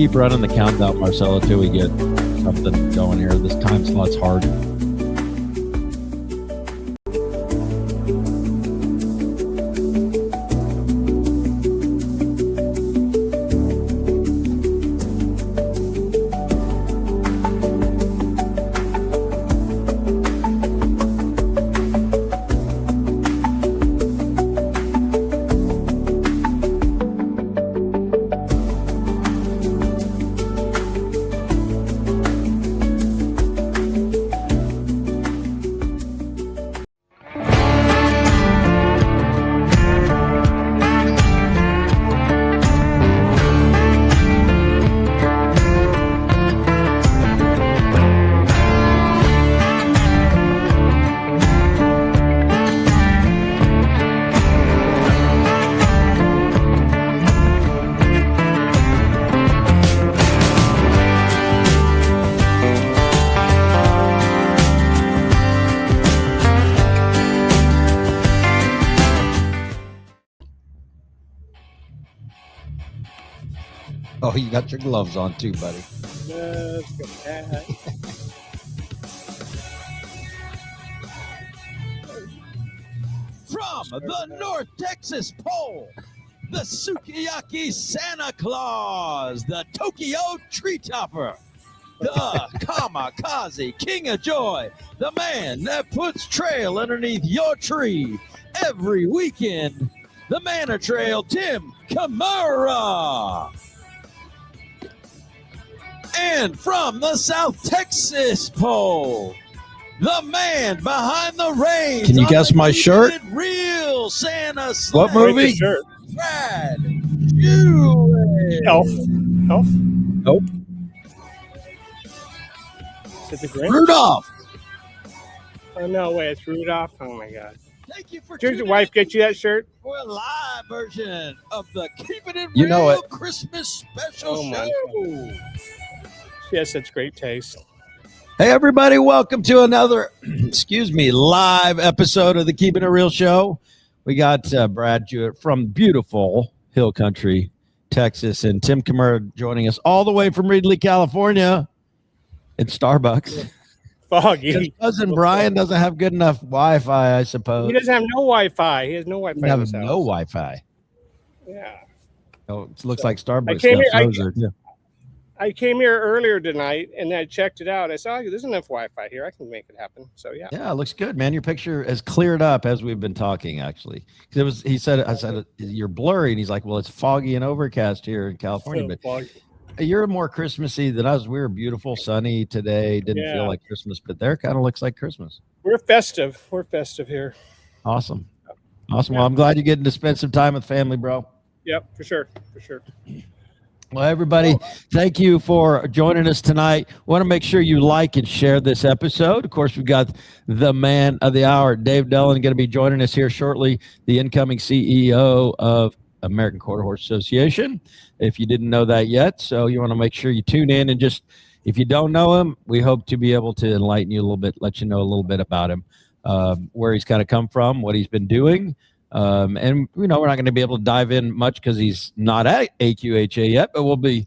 keep running the countdown, Marcelo, till we get something going here. This time slot's hard. Oh, you got your gloves on too, buddy. Let's go. From the North Texas Pole, the Sukiyaki Santa Claus, the Tokyo Tree Topper, the Kamikaze King of Joy, the man that puts trail underneath your tree every weekend, the man of trail, Tim Kamara. And from the South Texas Pole, the man behind the reins. Can you guess my shirt? Real Santa Sled. What movie? Brad Jewett. Elf. Elf? Nope. Is it the Grinch? Rudolph. Oh, no way. It's Rudolph. Oh, my God. Thank you for Did your wife get you that shirt? For a live version of the Keeping It Real Christmas special show. She has such great taste. Hey, everybody. Welcome to another, live episode of the Keeping It Real show. We got Brad Jewett from beautiful Hill Country, Texas, and Tim Kamara joining us all the way from Reedley, California. It's Starbucks. Foggy. His cousin Brian doesn't have good enough Wi-Fi, I suppose. He doesn't have no Wi-Fi. He has no Wi-Fi. He has no Wi-Fi. Yeah. Oh, it looks like Starbucks. I came here earlier tonight and I checked it out. I saw there's enough Wi-Fi here. I can make it happen. So yeah. Yeah, it looks good, man. Your picture has cleared up as we've been talking, actually. Because I said you're blurry, and he's like, well, it's foggy and overcast here in California. But you're more Christmassy than us. We were beautiful, sunny today. Didn't feel like Christmas, but there kind of looks like Christmas. We're festive. We're festive here. Awesome. Awesome. Well, I'm glad you're getting to spend some time with family, bro. Yep, for sure. For sure. Well, everybody, thank you for joining us tonight. Want to make sure you like and share this episode. Of course, we've got the man of the hour, David Dellin, going to be joining us here shortly, the incoming CEO of American Quarter Horse Association, if you didn't know that yet. So you want to make sure you tune in, and just, if you don't know him, we hope to be able to enlighten you a little bit, let you know a little bit about him, where he's kind of come from, what he's been doing. And, we're not going to be able to dive in much because he's not at AQHA yet, but we'll be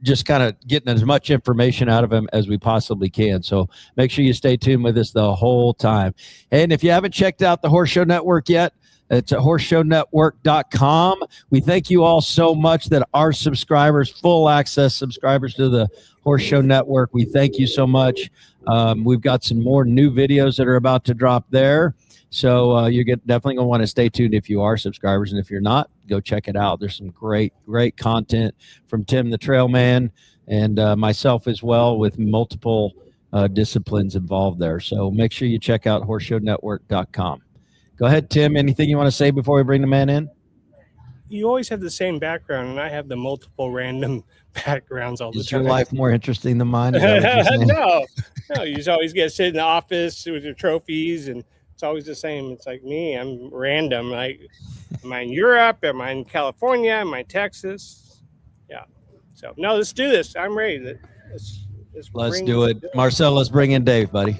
just kind of getting as much information out of him as we possibly can. So make sure you stay tuned with us the whole time. And if you haven't checked out the Horse Show Network yet, it's at horseshownetwork.com. We thank you all so much that our subscribers, full access subscribers to the Horse Show Network, we thank you so much. We've got some more new videos that are about to drop there. So you're definitely going to want to stay tuned if you are subscribers. And if you're not, go check it out. There's some great content from Tim the Trailman and myself as well, with multiple disciplines involved there. So make sure you check out horseshownetwork.com. Go ahead, Tim. Anything you want to say before we bring the man in? You always have the same background, and I have the multiple random backgrounds all the time. Is your life more interesting than mine? No, you just always get to sit in the office with your trophies, and it's always the same. It's like me. I'm random. Like, am I in Europe? Am I in California? Am I in Texas? Yeah. So, no, let's do this. I'm ready. Let's do it. Marcel, let's bring in Dave, buddy.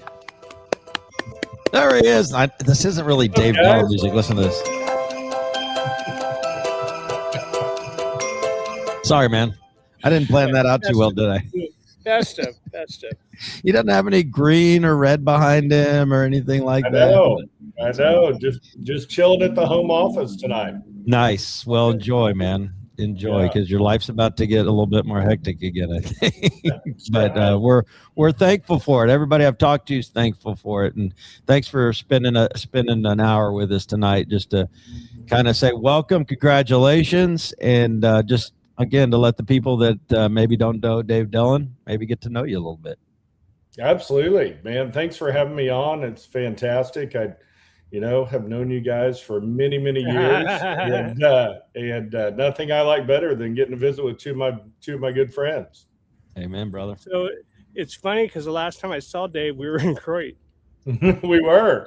There he is. This isn't really Dave Dellin music. Listen to this. Sorry, man. I didn't plan that out too well, did I? Best of. He doesn't have any green or red behind him or anything like that. I know. Just chilling at the home office tonight. Nice. Well, enjoy, man. Enjoy, because your life's about to get a little bit more hectic again, I think. But we're thankful for it. Everybody I've talked to is thankful for it, and thanks for spending an hour with us tonight, just to kind of say welcome, congratulations, and just again to let the people that maybe don't know David Dellin maybe get to know you a little bit. Absolutely, man. Thanks for having me on. It's fantastic. I have known you guys for many, many years, and nothing I like better than getting to visit with two of my good friends. Amen, brother. So it's funny because the last time I saw Dave, we were in Detroit. we were.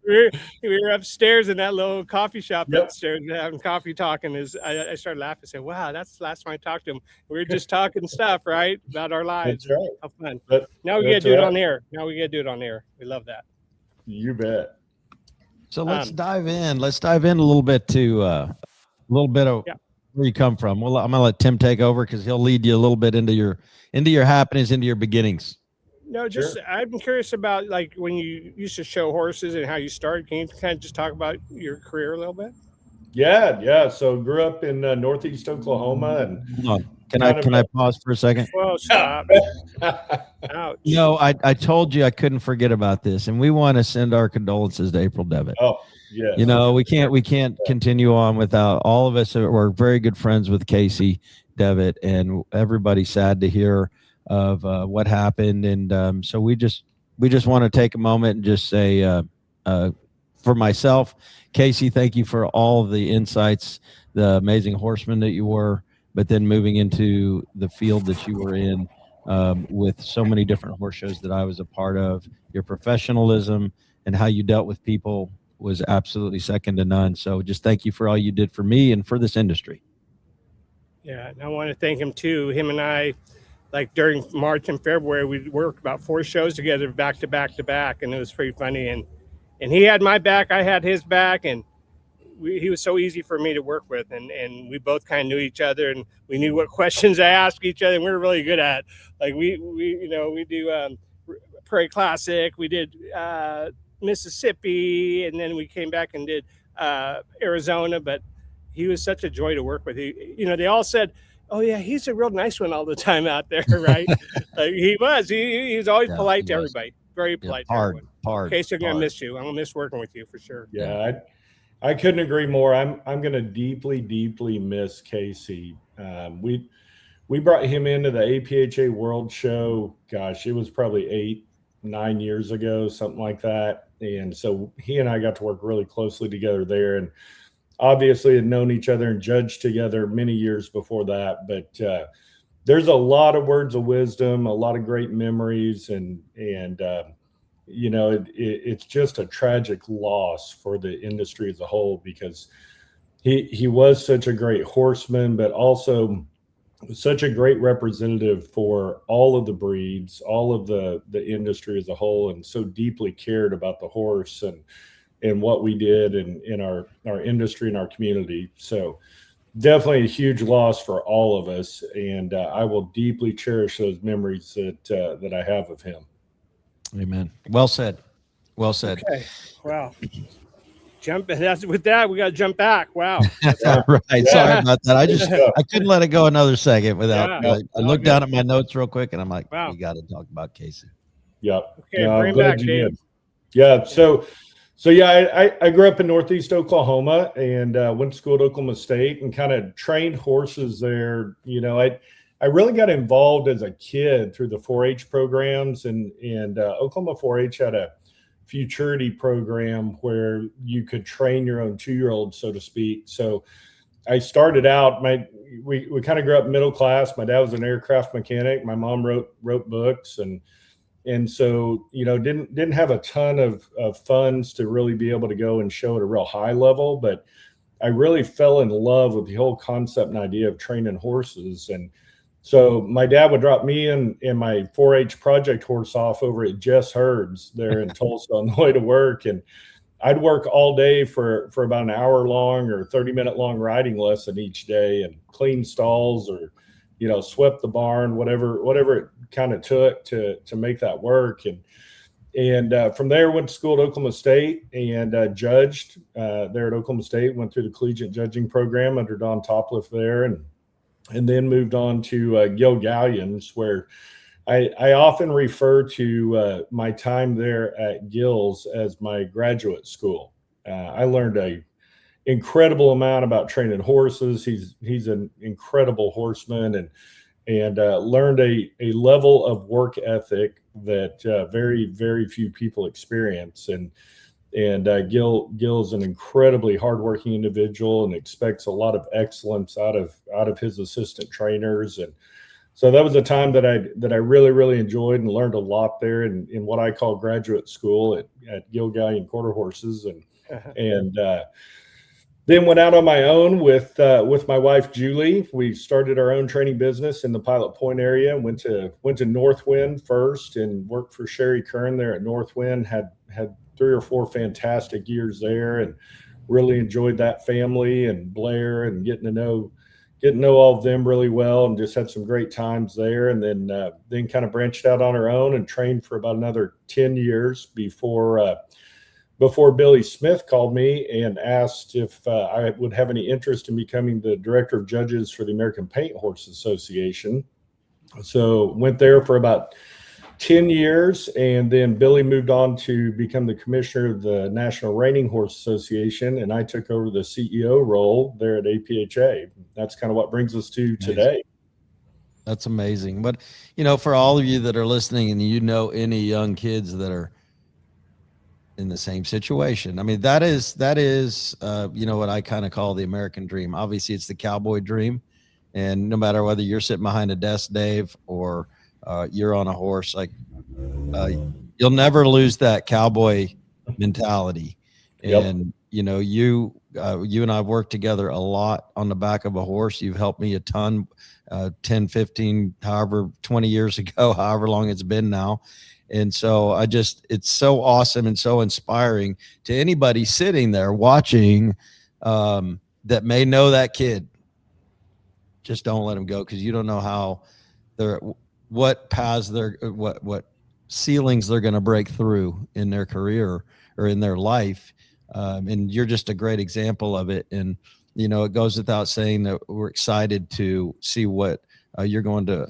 We were upstairs in that little coffee shop upstairs having coffee, talking. I started laughing and said, wow, that's the last time I talked to him. We were just talking stuff, right, about our lives. That's right. How fun. Now we get to do it on air. We love that. You bet. So let's dive in. Let's dive in a little bit to a little bit of where you come from. Well, I'm gonna let Tim take over because he'll lead you a little bit into your happenings, into your beginnings. No, just I'm curious about like when you used to show horses and how you started. Can you kind of just talk about your career a little bit? Yeah. So grew up in Northeast Oklahoma, and hold on. Can I pause for a second? Whoa, stop! Ouch. No, I told you I couldn't forget about this, and we want to send our condolences to April Devitt. Oh, yes. We can't continue on without all of us. We're very good friends with Casey Devitt, and everybody's sad to hear of what happened, and so we just want to take a moment and just say, for myself, Casey, thank you for all the insights, the amazing horseman that you were, but then moving into the field that you were in with so many different horse shows that I was a part of. Your professionalism and how you dealt with people was absolutely second to none. So just thank you for all you did for me and for this industry. Yeah, and I want to thank him too. Him and I, like during March and February, we worked about 4 shows together back to back to back, and it was pretty funny. And he had my back, I had his back, and he was so easy for me to work with, and we both kind of knew each other, and we knew what questions to ask each other, and we were really good at it. Like we do Prairie Classic, we did Mississippi, and then we came back and did Arizona. But he was such a joy to work with. They all said, oh yeah, he's a real nice one all the time out there, right? Like he was always polite to everybody, very polite. Hard. Casey, I'm gonna miss you. I'm gonna miss working with you for sure. Yeah, I couldn't agree more. I'm gonna deeply miss Casey. We brought him into the AQHA World Show. Gosh, it was probably 8-9 years ago, something like that. And so he and I got to work really closely together there, and obviously had known each other and judged together many years before that. But there's a lot of words of wisdom, a lot of great memories, and it's just a tragic loss for the industry as a whole, because he was such a great horseman, but also such a great representative for all of the breeds, all of the industry as a whole, and so deeply cared about the horse and what we did in our industry and our community. So definitely a huge loss for all of us, and I will deeply cherish those memories that I have of him. Amen. Well said. Okay. Wow. With that, we got to jump back. Wow. All right. Sorry about that. I couldn't let it go another second without. I looked down at my notes real quick, and I'm like, we got to talk about Casey. Yep. Okay. Bring back, Dave. Yeah. So I grew up in Northeast Oklahoma and went to school at Oklahoma State and kind of trained horses there. I really got involved as a kid through the 4-H programs, and Oklahoma 4-H had a futurity program where you could train your own 2-year-old, so to speak. So I started out, we kind of grew up middle class. My dad was an aircraft mechanic. My mom wrote books, and so, didn't have a ton of funds to really be able to go and show at a real high level, but I really fell in love with the whole concept and idea of training horses. And so my dad would drop me and my 4-H project horse off over at Jess Herd's there in Tulsa on the way to work. And I'd work all day for about an hour long or 30-minute long riding lesson each day, and clean stalls or swept the barn, whatever it kind of took to make that work. And from there, went to school at Oklahoma State and judged there at Oklahoma State. Went through the collegiate judging program under Don Topliff there, and then moved on to Gil Gallions, where I often refer to my time there at Gil's as my graduate school. I learned a incredible amount about training horses. He's an incredible horseman, and learned a level of work ethic that very, very few people experience. And Gil's an incredibly hardworking individual and expects a lot of excellence out of his assistant trainers. And so that was a time that I really, really enjoyed and learned a lot there in what I call graduate school at Gil Gallion Quarter Horses. And then went out on my own with my wife Julie. We started our own training business in the Pilot Point area. Went to Northwind first and worked for Sherry Kern there at Northwind. Had 3 or 4 fantastic years there, and really enjoyed that family and Blair, and getting to know all of them really well, and just had some great times there. And then kind of branched out on our own and trained for about another 10 years before Billy Smith called me and asked if I would have any interest in becoming the director of judges for the American Paint Horse Association. So went there for about 10 years, and then Billy moved on to become the commissioner of the National Reining Horse Association, and I took over the CEO role there at AQHA. That's kind of what brings us to today. That's amazing. But, for all of you that are listening and any young kids that are in the same situation, I mean, that is what I kind of call the American dream. Obviously, it's the cowboy dream. And no matter whether you're sitting behind a desk, Dave, or you're on a horse, you'll never lose that cowboy mentality. And, you and I've worked together a lot on the back of a horse. You've helped me a ton, 10, 15, however, 20 years ago, however long it's been now. And so it's so awesome and so inspiring to anybody sitting there watching that may know that kid. Just don't let them go, because you don't know how what paths what ceilings they're going to break through in their career or in their life. And you're just a great example of it. And, it goes without saying that we're excited to see what you're going to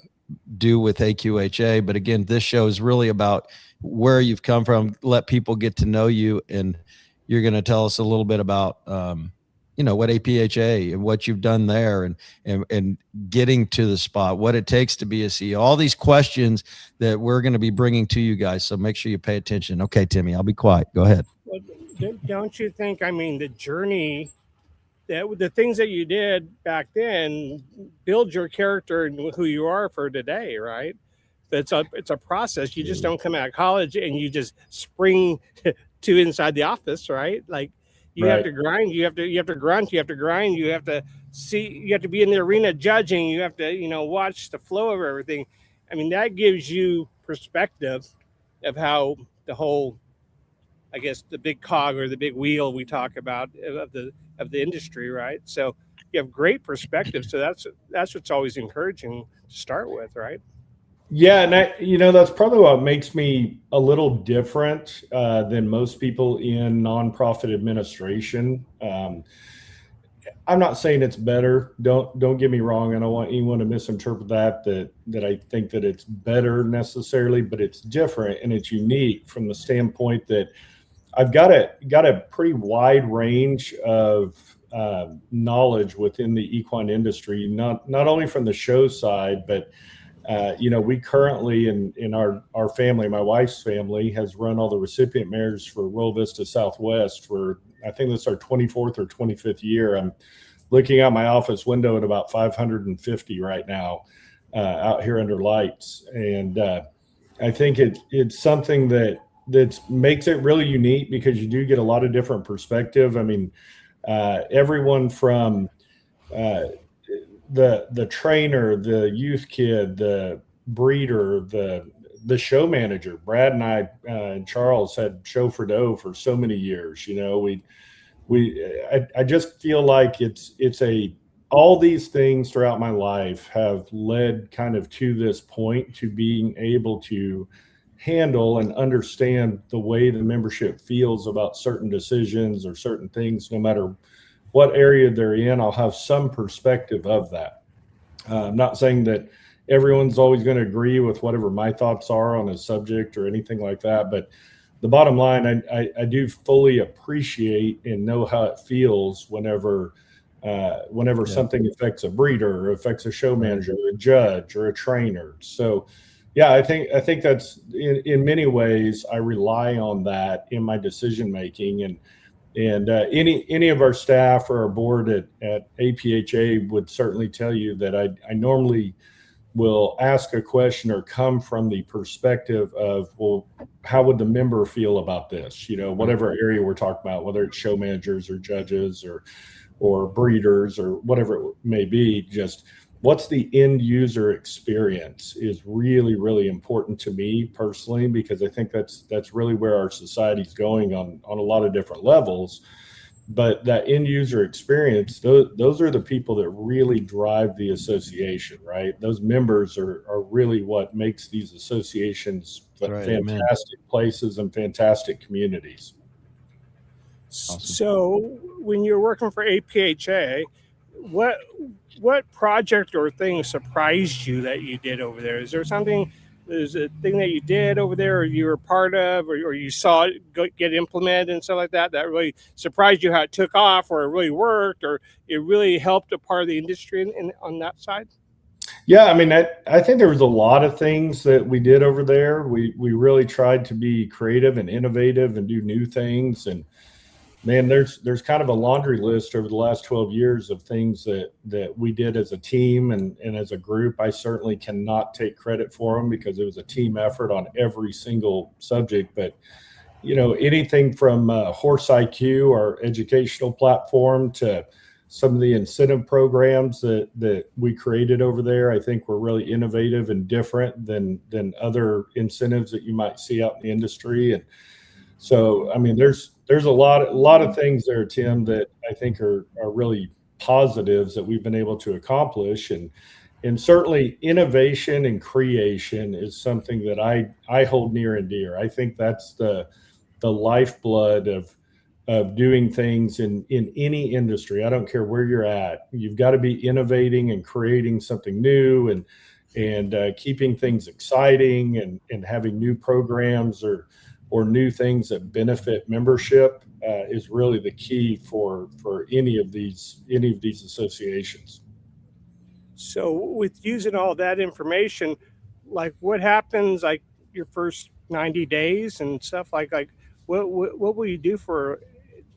do with AQHA. But again, this show is really about where you've come from. Let people get to know you, and you're going to tell us a little bit about what AQHA and what you've done there, and getting to the spot, what it takes to be a CEO, all these questions that we're going to be bringing to you guys. So make sure you pay attention. Okay, Timmy, I'll be quiet. Go ahead. Well, don't you think, the journey, the things that you did back then build your character and who you are for today, right? It's a process. You just don't come out of college and you just spring to inside the office, right? You have to grind. You have to grunt. You have to grind. You have to see. You have to be in the arena judging. You have to watch the flow of everything. That gives you perspective of how the whole, I guess, the big cog or the big wheel we talk about of the industry, right? So you have great perspective. So that's what's always encouraging to start with, right? Yeah, and that's probably what makes me a little different than most people in nonprofit administration. I'm not saying it's better. Don't get me wrong. I don't want anyone to misinterpret that I think that it's better necessarily, but it's different and it's unique from the standpoint that I've got a pretty wide range of knowledge within the equine industry, not only from the show side, but we currently in our family, my wife's family, has run all the recipient mares for Royal Vista Southwest for, I think that's our 24th or 25th year. I'm looking out my office window at about 550 right now out here under lights. And I think it's something that makes it really unique, because you do get a lot of different perspective. Everyone from the trainer, the youth kid, the breeder, the show manager. Brad and I and Charles had Show for Doe for so many years. I just feel like it's a all these things throughout my life have led kind of to this point, to being able to handle and understand the way the membership feels about certain decisions or certain things. No matter what area they're in, I'll have some perspective of that. I'm not saying that everyone's always going to agree with whatever my thoughts are on a subject or anything like that, but the bottom line, I do fully appreciate and know how it feels whenever something affects a breeder or affects a show manager, a judge, or a trainer. So yeah, I think that's in many ways I rely on that in my decision making. And any of our staff or our board at AQHA would certainly tell you that I normally will ask a question or come from the perspective of, well, how would the member feel about this? Whatever area we're talking about, whether it's show managers or judges or breeders or whatever it may be, just what's the end user experience is really, really important to me personally, because I think that's really where our society's going on a lot of different levels. But that end user experience, those are the people that really drive the association, right? Those members are really what makes these associations fantastic places and fantastic communities. Awesome. So when you're working for AQHA, what project or thing surprised you that you did over there? Is there something, there's a thing that you did over there or you were part of or you saw it get implemented and stuff like that really surprised you how it took off, or it really worked, or it really helped a part of the industry on that side? Yeah, I mean, I think there was a lot of things that we did over there. We really tried to be creative and innovative and do new things. And man, there's kind of a laundry list over the last 12 years of things that we did as a team and as a group. I certainly cannot take credit for them because it was a team effort on every single subject. But, anything from Horse IQ, our educational platform, to some of the incentive programs that we created over there, I think were really innovative and different than other incentives that you might see out in the industry. And so, I mean, there's a lot of things there, Tim, that I think are really positives that we've been able to accomplish. And certainly innovation and creation is something that I hold near and dear. I think that's the lifeblood of doing things in any industry. I don't care where you're at. You've got to be innovating and creating something new and keeping things exciting and having new programs or new things that benefit membership is really the key for any of these associations. So with using all that information, like what happens like your first 90 days and stuff, like what will you do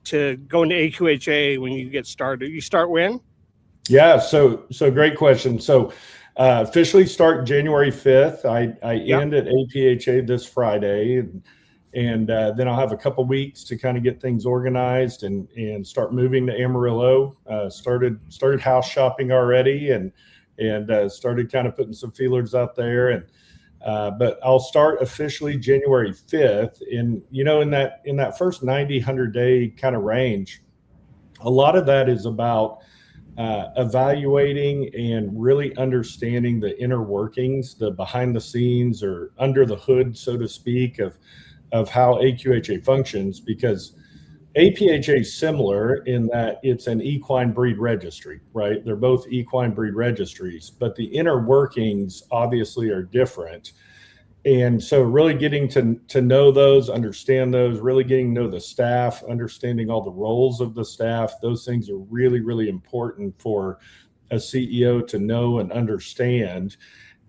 to go into AQHA when you get started? You start when? Yeah, so great question. So officially start January 5th. I end at AQHA this Friday. And then I'll have a couple weeks to kind of get things organized and start moving to Amarillo. Started house shopping already and started kind of putting some feelers out there. But I'll start officially January 5th. And in that first 90, 100-day kind of range, a lot of that is about evaluating and really understanding the inner workings, the behind the scenes or under the hood, so to speak, of how AQHA functions, because AQHA is similar in that it's an equine breed registry, right? They're both equine breed registries, but the inner workings obviously are different. And so really getting to know those, understand those, really getting to know the staff, understanding all the roles of the staff, those things are really, really important for a CEO to know and understand.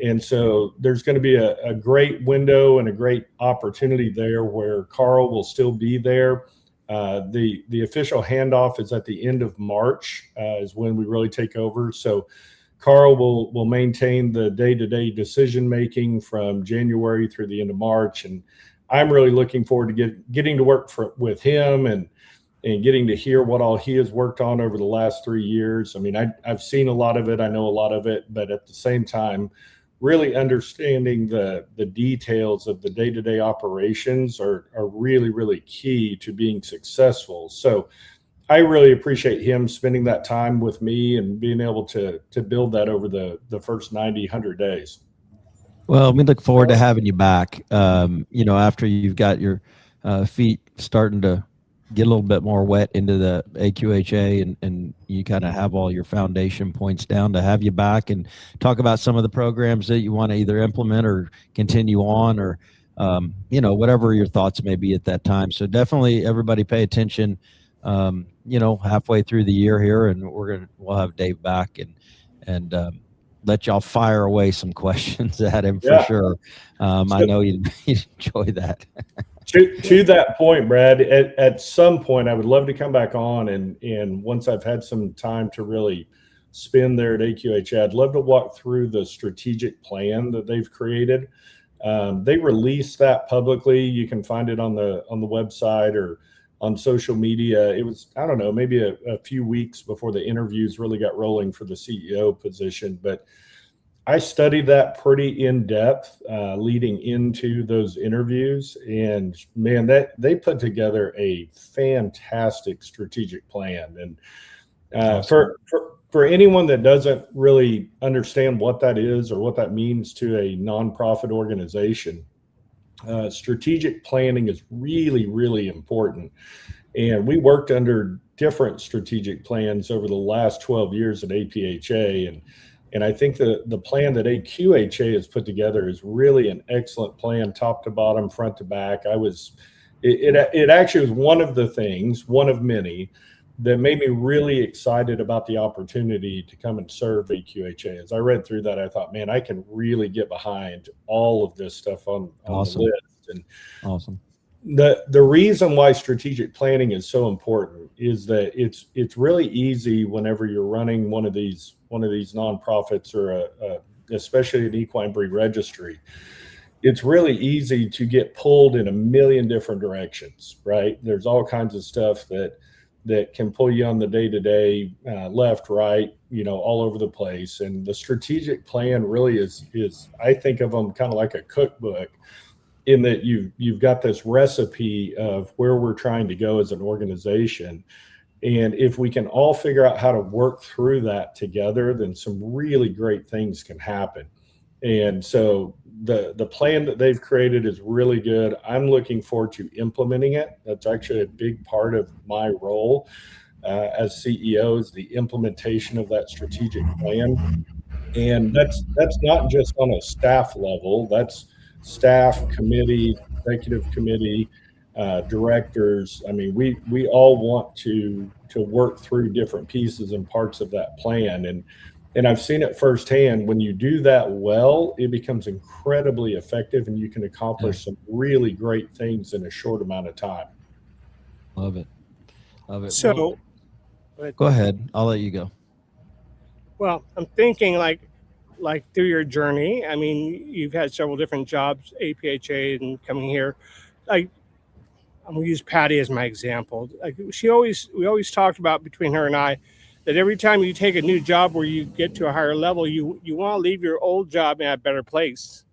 And so there's going to be a great window and a great opportunity there where Carl will still be there. The official handoff is at the end of March is when we really take over. So Carl will maintain the day-to-day decision making from January through the end of March. And I'm really looking forward to getting to work with him and getting to hear what all he has worked on over the last 3 years. I mean, I've seen a lot of it. I know a lot of it, but at the same time, really understanding the details of the day-to-day operations are really, really key to being successful. So I really appreciate him spending that time with me and being able to build that over the first 90, 100 days. Well, we look forward to having you back. After you've got your feet starting to get a little bit more wet into the AQHA and you kind of have all your foundation points down, to have you back and talk about some of the programs that you want to either implement or continue on, or whatever your thoughts may be at that time. So definitely everybody pay attention, halfway through the year here, and we'll have Dave back and let y'all fire away some questions at him for sure. I know you'd enjoy that. To that point, Brad, at some point, I would love to come back on and once I've had some time to really spend there at AQHA, I'd love to walk through the strategic plan that they've created. They released that publicly. You can find it on the website or on social media. It was, I don't know, maybe a few weeks before the interviews really got rolling for the CEO position, but I studied that pretty in depth leading into those interviews, and man, that they put together a fantastic strategic plan. And awesome. For anyone that doesn't really understand what that is or what that means to a nonprofit organization, strategic planning is really, really important. And we worked under different strategic plans over the last 12 years at AQHA, and I think the plan that AQHA has put together is really an excellent plan, top to bottom, front to back. It actually was one of the things, one of many, that made me really excited about the opportunity to come and serve AQHA. As I read through that, I thought, man, I can really get behind all of this stuff on awesome. The list. And awesome. The reason why strategic planning is so important is that it's really easy whenever you're running one of these nonprofits or especially an equine breed registry. It's really easy to get pulled in a million different directions, right? There's all kinds of stuff that can pull you on the day-to-day, left, right, all over the place. And the strategic plan really is I think of them kind of like a cookbook, in that you've got this recipe of where we're trying to go as an organization. And if we can all figure out how to work through that together, then some really great things can happen. And so the plan that they've created is really good. I'm looking forward to implementing it. That's actually a big part of my role as CEO, is the implementation of that strategic plan. And that's not just on a staff level. That's staff, committee, executive committee, directors. I mean, we all want to work through different pieces and parts of that plan. And I've seen it firsthand. When you do that well, it becomes incredibly effective, and you can accomplish some really great things in a short amount of time. Love it. Love it. So go ahead. I'll let you go. Well, I'm thinking like through your journey, I mean, you've had several different jobs, AQHA and coming here. Like, I'm gonna use Patty as my example. Like, we always talked about, between her and I, that every time you take a new job where you get to a higher level, you want to leave your old job in a better place.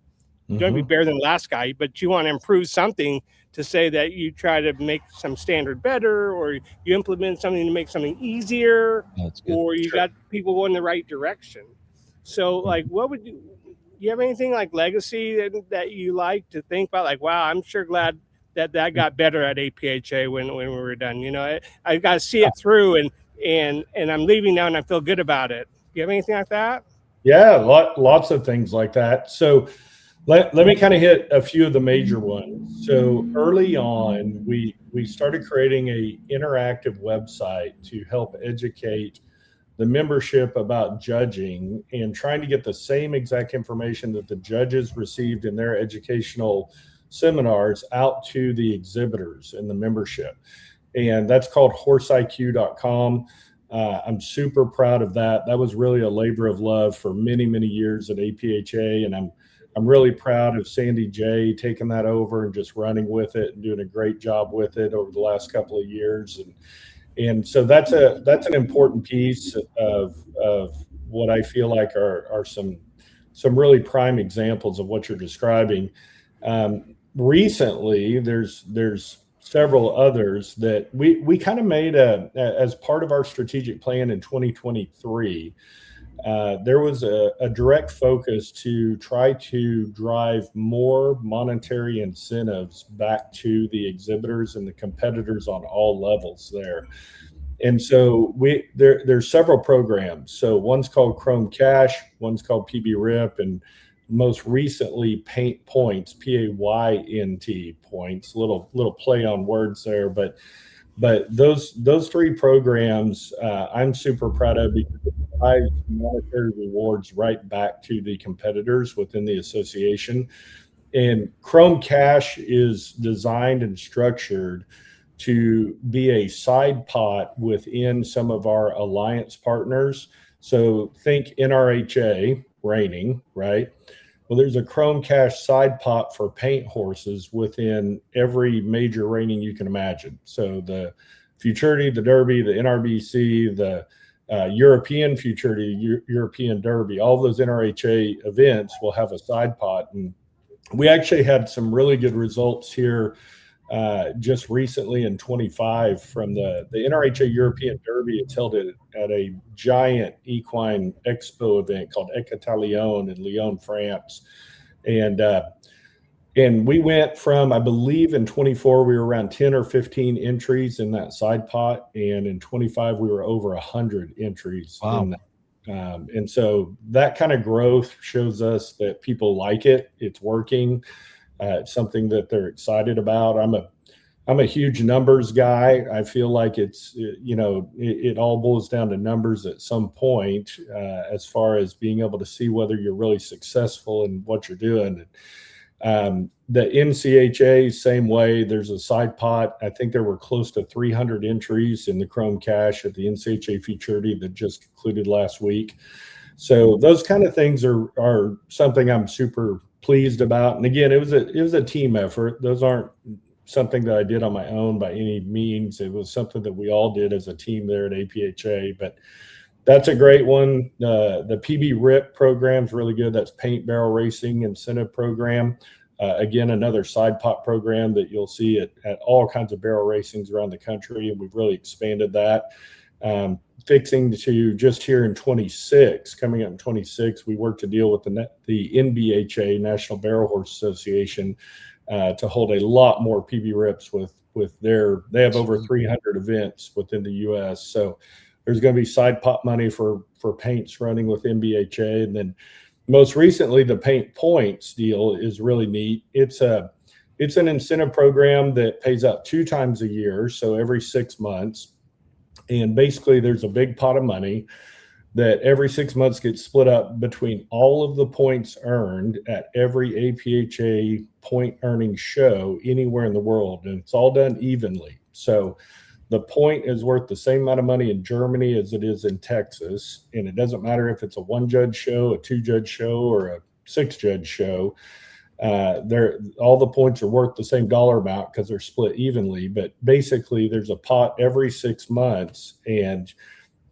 You want to be better than the last guy, but you want to improve something to say that you try to make some standard better, or you implement something to make something easier, or you got people going the right direction. So, like, what would you have anything like legacy that you like to think about? Like, wow, I'm sure glad that got better at AQHA when we were done. I got to see it through, and I'm leaving now and I feel good about it. Do you have anything like that? Yeah, lots of things like that. So let me kind of hit a few of the major ones. So early on, we started creating a interactive website to help educate the membership about judging, and trying to get the same exact information that the judges received in their educational seminars out to the exhibitors and the membership. And that's called horseiq.com. I'm super proud of that. That was really a labor of love for many, many years at AQHA. And I'm really proud of Sandy J taking that over and just running with it and doing a great job with it over the last couple of years. And so that's an important piece of what I feel like are some really prime examples of what you're describing. Recently, there's several others that we kind of made as part of our strategic plan in 2023. There was a direct focus to try to drive more monetary incentives back to the exhibitors and the competitors on all levels there. And so there's several programs. So one's called Chrome Cash, one's called PB Rip, and most recently Paint Points, PAYNT points. Little play on words there, but those three programs I'm super proud of because it provides monetary rewards right back to the competitors within the association. And Chrome Cash is designed and structured to be a side pot within some of our alliance partners. So think NRHA reining, right? Well, there's a Chrome Cash side pot for paint horses within every major reining you can imagine. So the Futurity, the Derby, the NRBC, the European Futurity, European Derby, all those NRHA events will have a side pot. And we actually had some really good results here just recently in 25 from the NRHA European Derby. It's held at a giant equine expo event called Équitalion in Lyon, France. And we went from, I believe in 24, we were around 10 or 15 entries in that side pot. And in 25, we were over 100 entries. Wow. In that. And so that kind of growth shows us that people like it. It's working. It's something that they're excited about. I'm a huge numbers guy. I feel like it's, it all boils down to numbers at some point as far as being able to see whether you're really successful in what you're doing. The NCHA, same way. There's a side pot. I think there were close to 300 entries in the Chrome Cash at the NCHA Futurity that just concluded last week. So those kind of things are something I'm super pleased about. And again, it was a team effort. Those aren't something that I did on my own by any means. It was something that we all did as a team there at AQHA, but that's a great one. The PB Rip program is really good. That's Paint Barrel Racing Incentive Program. Again, another side pot program that you'll see at all kinds of barrel racings around the country. And we've really expanded that. Fixing to just here in 26, coming up in 26, we worked to deal with the NBHA, National Barrel Horse Association, to hold a lot more PB Rips with they have over 300 events within the U.S. So there's going to be side pot money for paints running with NBHA. And then most recently, the Paint Points deal is really neat. It's an incentive program that pays out 2 times a year, so every 6 months. And basically, there's a big pot of money that every 6 months gets split up between all of the points earned at every AQHA point earning show anywhere in the world. And it's all done evenly. So the point is worth the same amount of money in Germany as it is in Texas. And it doesn't matter if it's a 1-judge show, a 2-judge show, or a 6-judge show. All the points are worth the same dollar amount because they're split evenly. But basically, there's a pot every 6 months. And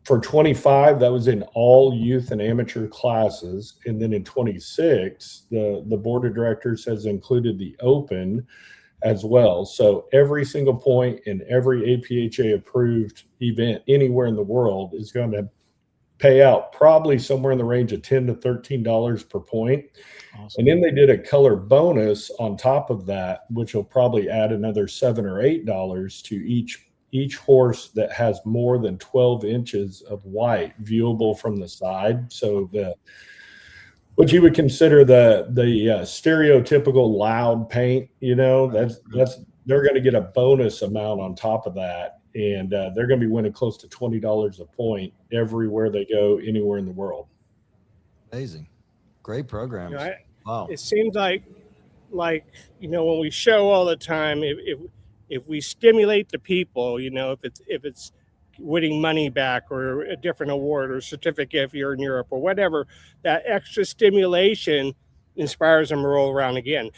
for 25, that was in all youth and amateur classes. And then in 26, the board of directors has included the open as well. So every single point in every AQHA approved event anywhere in the world is going to pay out probably somewhere in the range of $10 to $13 per point. Awesome. And then they did a color bonus on top of that, which will probably add another $7 or $8 to each horse that has more than 12 inches of white viewable from the side. So what you would consider the stereotypical loud paint, they're going to get a bonus amount on top of that. And they're going to be winning close to $20 a point everywhere they go, anywhere in the world. Amazing. Great programs. Wow. It seems like, when we show all the time, if we stimulate the people, if it's winning money back or a different award or certificate if you're in Europe or whatever, that extra stimulation inspires them to roll around again.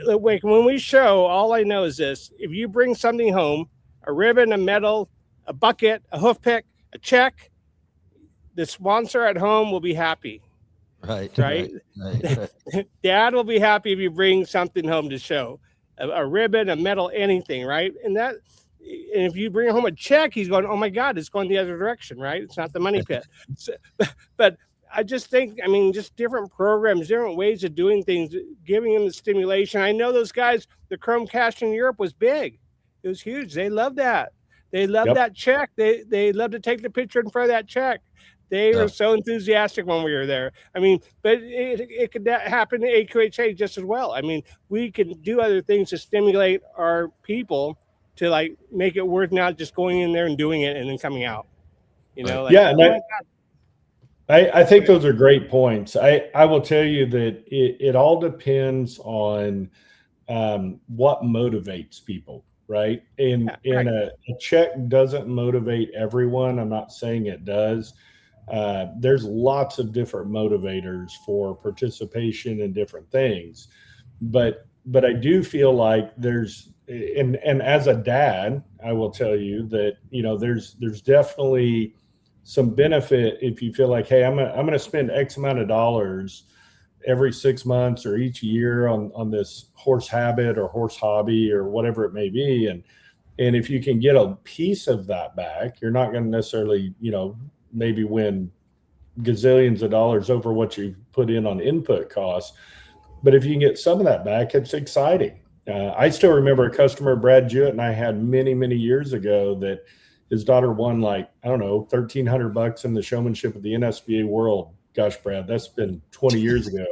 Like when we show, all I know is this: if you bring something home, a ribbon, a medal, a bucket, a hoof pick, a check, the sponsor at home will be happy. Right. Dad will be happy if you bring something home to show. a ribbon, a medal, anything, right? And if you bring home a check, he's going, oh my God, it's going the other direction, right? It's not the money pit. So, but I just think, I mean, just different programs, different ways of doing things, giving them the stimulation. I know those guys, the Chrome Cash in Europe was big. It was huge. They loved that. They loved that check. They loved to take the picture in front of that check. They were so enthusiastic when we were there. I mean, but it could happen to AQHA just as well. I mean, we can do other things to stimulate our people to like make it worth not just going in there and doing it and then coming out. You know, like, and I think those are great points. I will tell you that it all depends on what motivates people, right? And a check doesn't motivate everyone. I'm not saying it does. There's lots of different motivators for participation in different things, but I do feel like there's and as a dad, I will tell you that, you know, there's definitely some benefit if you feel like, hey, I'm gonna spend X amount of dollars every 6 months or each year on this horse habit or horse hobby or whatever it may be, and if you can get a piece of that back, you're not going to necessarily, you know, maybe win gazillions of dollars over what you put in on input costs, but if you can get some of that back, it's exciting. I still remember a customer, Brad Jewett, and I had many years ago that his daughter won, like, I don't know, $1,300 in the showmanship of the NSBA World. Gosh, Brad, that's been 20 years ago.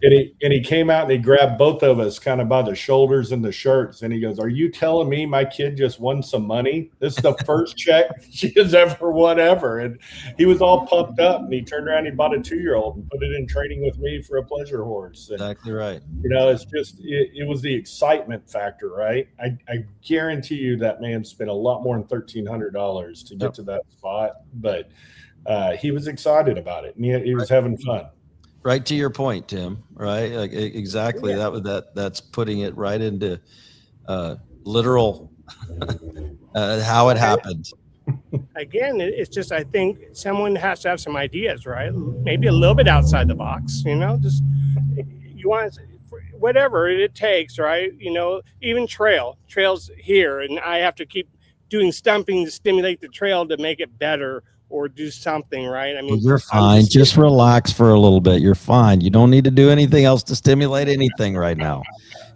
And he came out and he grabbed both of us kind of by the shoulders and the shirts. And he goes, are you telling me my kid just won some money? This is the first check she has ever won ever. And he was all pumped up, and he turned around and he bought a 2-year-old and put it in training with me for a pleasure horse. And, exactly right. you know, it's just, it was the excitement factor, right? I guarantee you that man spent a lot more than $1,300 to get to that spot, but he was excited about it, and he was having fun. Right to your point, Tim. Right, like exactly. That's putting it right into literal how it happened. Again, it's just, I think someone has to have some ideas, right? Maybe a little bit outside the box. You know, just you want whatever it takes, right? You know, even trails here, and I have to keep doing stumping to stimulate the trail to make it better. Or do something, right? I mean, well, you're fine. Just relax for a little bit. You're fine. You don't need to do anything else to stimulate anything right now.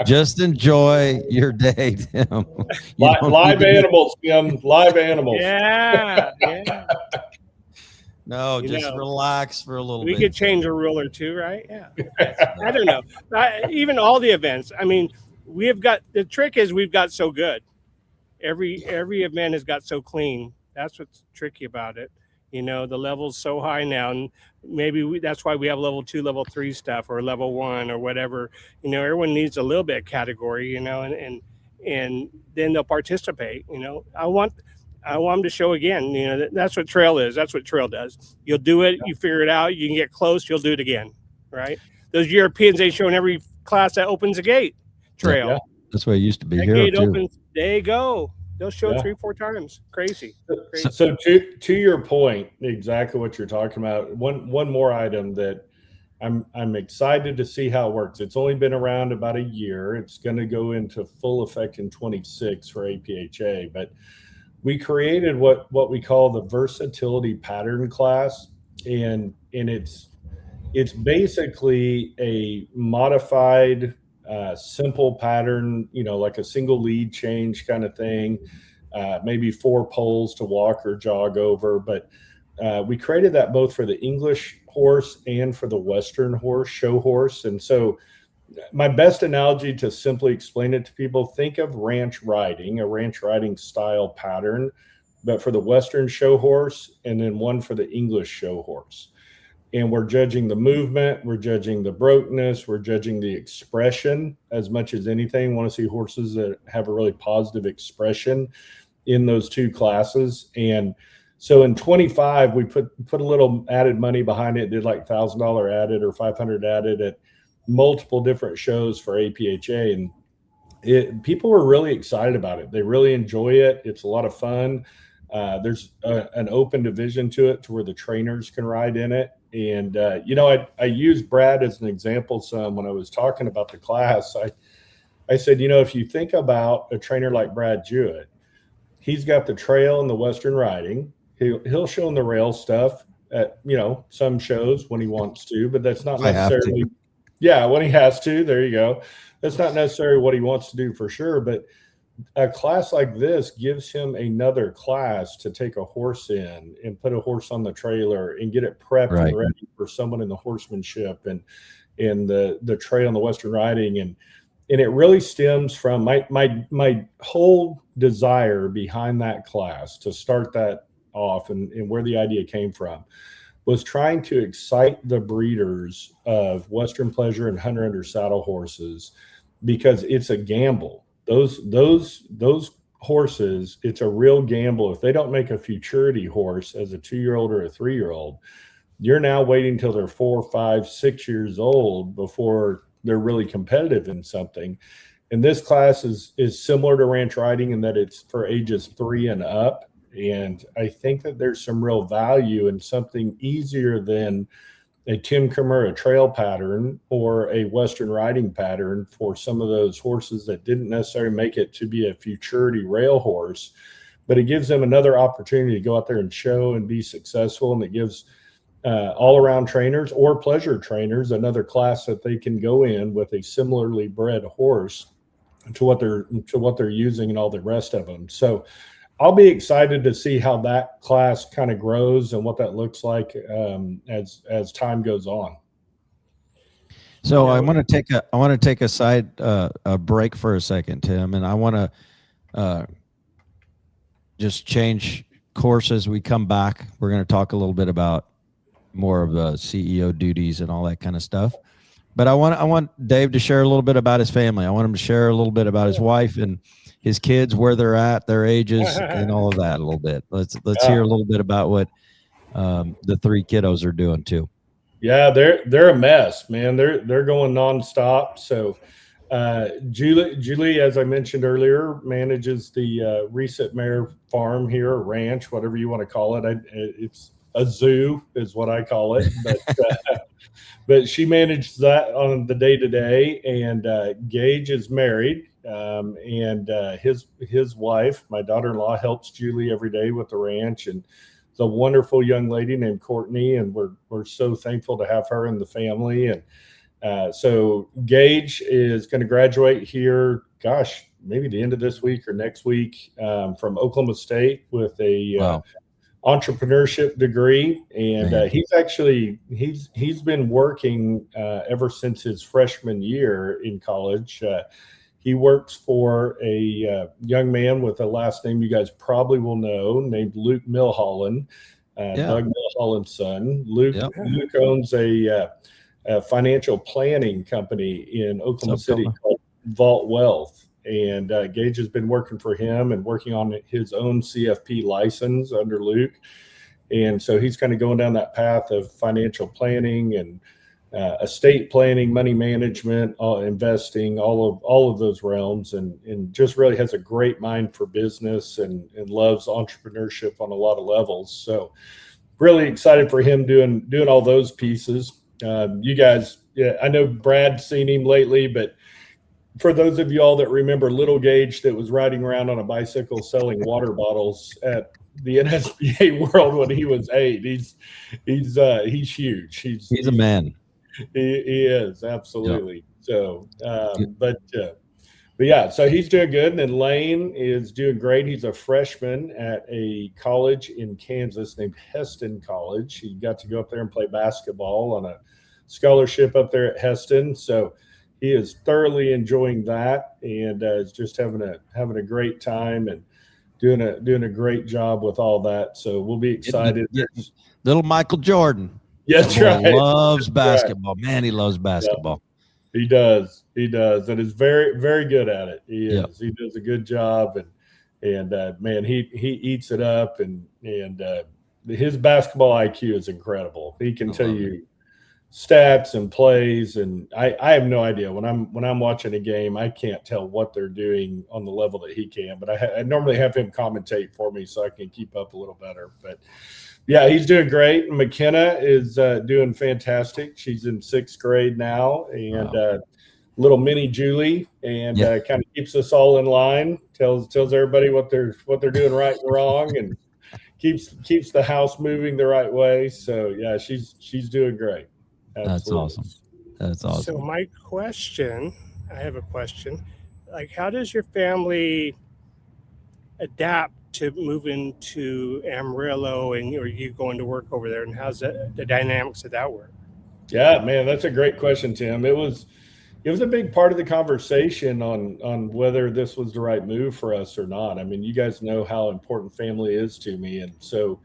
Just enjoy your day, Tim. Live animals, Tim. Live animals. Yeah. No, just relax for a little bit. We could change a rule or two, right? Yeah. I don't know. Even all the events. I mean, the trick is we've got so good. Every event has got so clean. That's what's tricky about it. You know, the level's so high now, and maybe that's why we have level 2, level 3 stuff, or level 1, or whatever. You know, everyone needs a little bit of category, you know, and then they'll participate. You know, I want them to show again. You know, that's what trail is. That's what trail does. You'll do it. You figure it out. You can get close. You'll do it again, right? Those Europeans, they show in every class that opens a gate. Trail. Yeah. That's what it used to be. That Here gate too. opens. They go. They'll show 3-4 times. Crazy. So to your point, exactly what you're talking about. One more item that I'm excited to see how it works. It's only been around about a year. It's going to go into full effect in 26 for AQHA. But we created what we call the versatility pattern class, and it's basically a modified simple pattern, you know, like a single lead change kind of thing, maybe 4 poles to walk or jog over. But we created that both for the English horse and for the Western horse, show horse. And so my best analogy to simply explain it to people, think of ranch riding, a ranch riding style pattern, but for the Western show horse, and then one for the English show horse. And we're judging the movement, we're judging the brokenness, we're judging the expression as much as anything. We want to see horses that have a really positive expression in those 2 classes. And so in 25, we put a little added money behind it, did like $1,000 added or $500 added at multiple different shows for APHA. And people were really excited about it. They really enjoy it. It's a lot of fun. There's an open division to it to where the trainers can ride in it. And, you know, I used Brad as an example some when I was talking about the class. I said, if you think about a trainer like Brad Jewett, he's got the trail and the Western riding. He'll show him the rail stuff at, some shows when he wants to, but that's not necessarily, when he has to. There you go. That's not necessarily what he wants to do for sure. But a class like this gives him another class to take a horse in and put a horse on the trailer and get it prepped and ready for someone in the horsemanship and in the trail and the Western riding. And it really stems from my whole desire behind that class to start that off and where the idea came from was trying to excite the breeders of Western pleasure and hunter under saddle horses, because it's a gamble. Those horses, it's a real gamble. If they don't make a futurity horse as a 2-year-old or a 3-year-old, you're now waiting till they're 4, 5, 6 years old before they're really competitive in something. And this class is similar to ranch riding in that it's for ages 3 and up. And I think that there's some real value in something easier than a Tim Kimura trail pattern or a Western riding pattern for some of those horses that didn't necessarily make it to be a futurity rail horse. But it gives them another opportunity to go out there and show and be successful. And it gives all-around trainers or pleasure trainers another class that they can go in with a similarly bred horse to what they're using and all the rest of them. So I'll be excited to see how that class kind of grows and what that looks like as time goes on. So I want to take a side a break for a second, Tim, and I want to just change course as we come back. We're going to talk a little bit about more of the CEO duties and all that kind of stuff. But I want Dave to share a little bit about his family. I want him to share a little bit about his wife and his kids, where they're at, their ages, and all of that a little bit. Let's hear a little bit about what the 3 kiddos are doing too. Yeah, they're a mess, man. They're going nonstop. So Julie, as I mentioned earlier, manages the Reset Mare farm here, or ranch, whatever you want to call it. It's a zoo is what I call it, but she manages that on the day-to-day. And Gage is married, and his wife, my daughter-in-law, helps Julie every day with the ranch, and it's a wonderful young lady named Courtney, and we're so thankful to have her in the family. And so Gage is going to graduate here, maybe the end of this week or next week, from Oklahoma State with a entrepreneurship degree. And he's been working ever since his freshman year in college. He works for a young man with a last name you guys probably will know, named Luke Milholland, Doug Milholland's son. Luke owns a financial planning company in Oklahoma City called Vault Wealth. And Gage has been working for him and working on his own CFP license under Luke. And so he's kind of going down that path of financial planning and estate planning, money management, investing, all of those realms, and just really has a great mind for business and loves entrepreneurship on a lot of levels. So really excited for him doing all those pieces. You guys, I know Brad's seen him lately, but for those of y'all that remember little Gage that was riding around on a bicycle selling water bottles at the NSBA World when he was 8, he's huge. He's a man. He is, absolutely. So, but yeah, so he's doing good. And then Lane is doing great. He's a freshman at a college in Kansas named Heston College. He got to go up there and play basketball on a scholarship up there at Heston. So he is thoroughly enjoying that, and is just having a great time and doing a great job with all that. So we'll be excited. Little Michael Jordan. Yes, right. Loves basketball. Right. Man, he loves basketball. Yeah, he does, and is very, very good at it. He is. Yep. He does a good job, and man, he eats it up, and his basketball IQ is incredible. He can tell you stats and plays, and I have no idea when I'm watching a game. I can't tell what they're doing on the level that he can, but I normally have him commentate for me so I can keep up a little better. But yeah, he's doing great. McKenna is doing fantastic. She's in 6th grade now, and little mini Julie, and kind of keeps us all in line. Tells everybody what they're doing right and wrong, and keeps the house moving the right way. So yeah, she's doing great. Absolutely. That's awesome. That's awesome. So I have a question. Like, how does your family adapt to moving to Amarillo, and or you going to work over there, and how's the dynamics of that work? Yeah, man, that's a great question, Tim. It was a big part of the conversation on whether this was the right move for us or not. I mean, you guys know how important family is to me, and so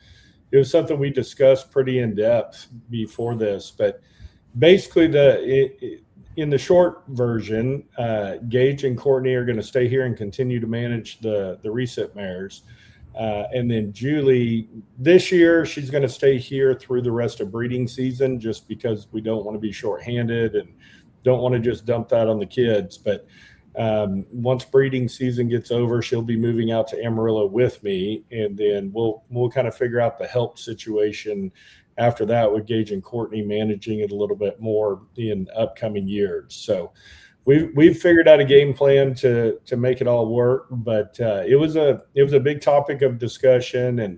it was something we discussed pretty in depth before this. But basically, in the short version, Gage and Courtney are going to stay here and continue to manage the recip mares. And then Julie, this year, she's going to stay here through the rest of breeding season, just because we don't want to be shorthanded and don't want to just dump that on the kids. But once breeding season gets over, she'll be moving out to Amarillo with me, and then we'll kind of figure out the help situation after that, with Gage and Courtney managing it a little bit more in upcoming years. So we've figured out a game plan to make it all work, but it was a big topic of discussion, and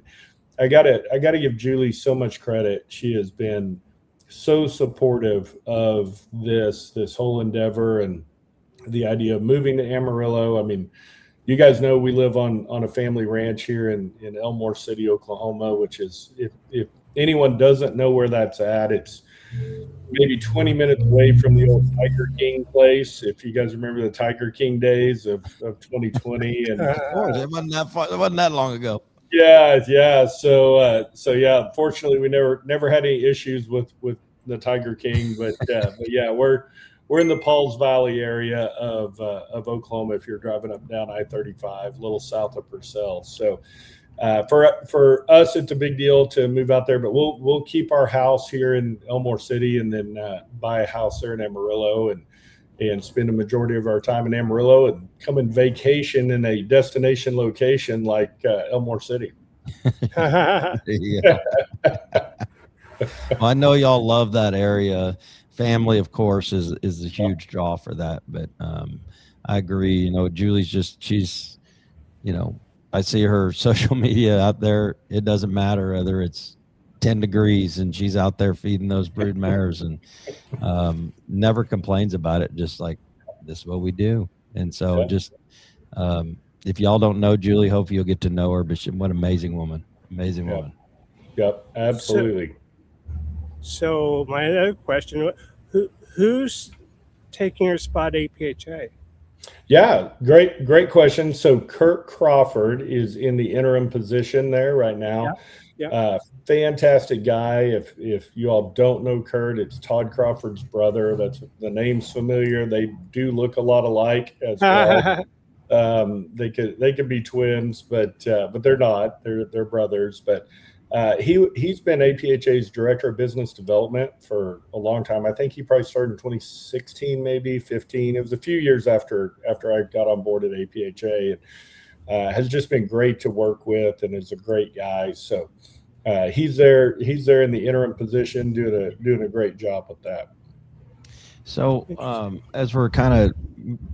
I gotta give Julie so much credit. She has been so supportive of this whole endeavor and the idea of moving to Amarillo. I mean, you guys know we live on a family ranch here in Elmore City, Oklahoma, which is, if anyone doesn't know where that's at, it's maybe 20 minutes away from the old Tiger King place. If you guys remember the Tiger King days of 2020, and Of course, it wasn't that long ago. yeah. So yeah, unfortunately, we never had any issues with the Tiger King, but yeah, we're in the Pauls Valley area of Oklahoma. If you're driving up down I-35, a little south of Purcell. So for us, it's a big deal to move out there, but we'll keep our house here in Elmore City, and then buy a house there in Amarillo, and spend a majority of our time in Amarillo, and come and vacation in a destination location like Elmore City. Yeah. Well, I know y'all love that area. Family, of course, is a huge draw for that. But I agree. You know, Julie's she's, you know, I see her social media out there. It doesn't matter whether it's 10 degrees and she's out there feeding those brood mares, and never complains about it. Just like, this is what we do. And so if y'all don't know Julie, hope you'll get to know her. But what an amazing woman. Amazing woman. Yep, absolutely. So my other question, who's taking your spot at AQHA? Yeah, great question. So Kurt Crawford is in the interim position there right now. Yeah. Fantastic guy. If you all don't know Kurt, it's Todd Crawford's brother. That's, the name's familiar. They do look a lot alike as well. They could be twins, but they're not. They're brothers. But he's been AQHA's director of business development for a long time. I think he probably started in 2016, maybe 15. It was a few years after I got on board at AQHA, and has just been great to work with, and is a great guy. So he's there in the interim position, doing a great job with that. So as we're kind of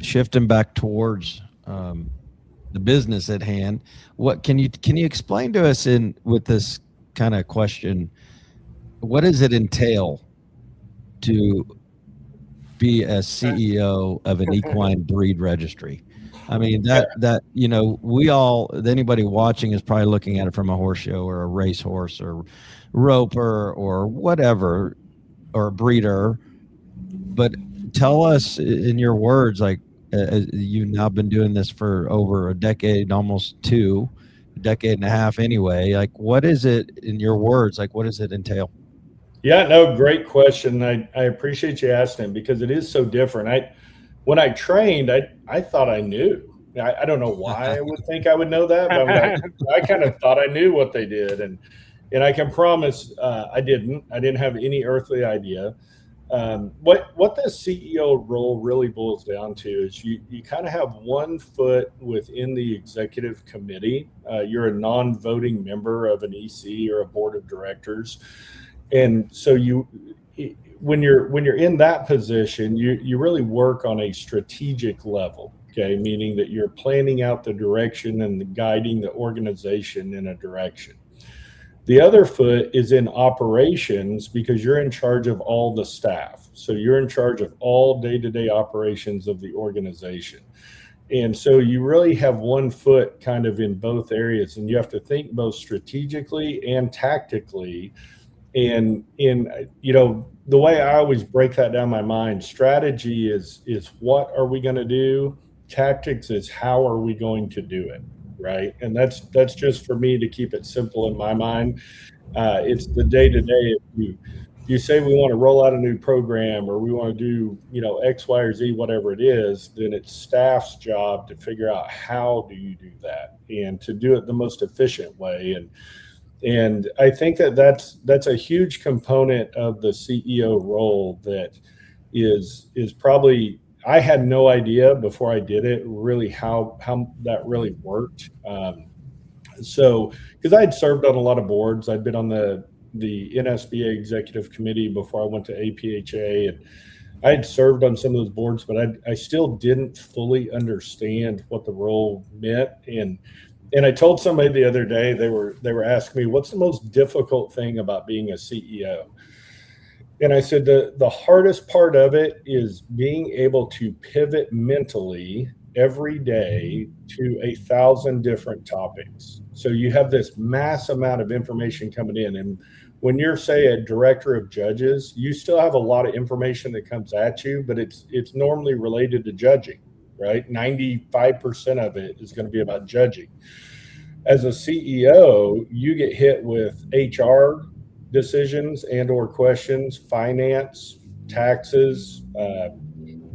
shifting back towards the business at hand, what can you explain to us with this kind of question? What does it entail to be a CEO of an equine breed registry? I mean, that you know, anybody watching is probably looking at it from a horse show or a racehorse or roper or whatever, or a breeder. But tell us in your words, like, you've now been doing this for over a decade, almost a decade and a half anyway. Like, what is it, in your words, like, what does it entail? Yeah, no, great question. I appreciate you asking, because it is so different. When I trained, I thought I knew. I don't know why I would think I would know that, but I kind of thought I knew what they did. And I can promise I didn't. I didn't have any earthly idea. What the CEO role really boils down to is you kind of have one foot within the executive committee. You're a non-voting member of an EC or a board of directors. And so when you're in that position, you really work on a strategic level. Okay, meaning that you're planning out the direction and guiding the organization in a direction. The other foot is in operations because you're in charge of all the staff. So you're in charge of all day-to-day operations of the organization. And so you really have one foot kind of in both areas, and you have to think both strategically and tactically. And the way I always break that down in my mind, strategy is what are we going to do? Tactics is how are we going to do it, right? And that's just for me to keep it simple in my mind. It's the day-to-day. If you say we want to roll out a new program or we want to do, X, Y, or Z, whatever it is, then it's staff's job to figure out how do you do that and to do it the most efficient way. And I think that's a huge component of the CEO role that is probably, I had no idea before I did it really how that really worked. So because I had served on a lot of boards, I'd been on the NSBA executive committee before I went to AQHA, and I had served on some of those boards, but I still didn't fully understand what the role meant. And I told somebody the other day, they were asking me, what's the most difficult thing about being a CEO? And I said, the hardest part of it is being able to pivot mentally every day to 1,000 different topics. So you have this mass amount of information coming in. And when you're, say, a director of judges, you still have a lot of information that comes at you, but it's normally related to judging, right? 95% of it is going to be about judging. As a CEO, you get hit with HR decisions and or questions, finance, taxes,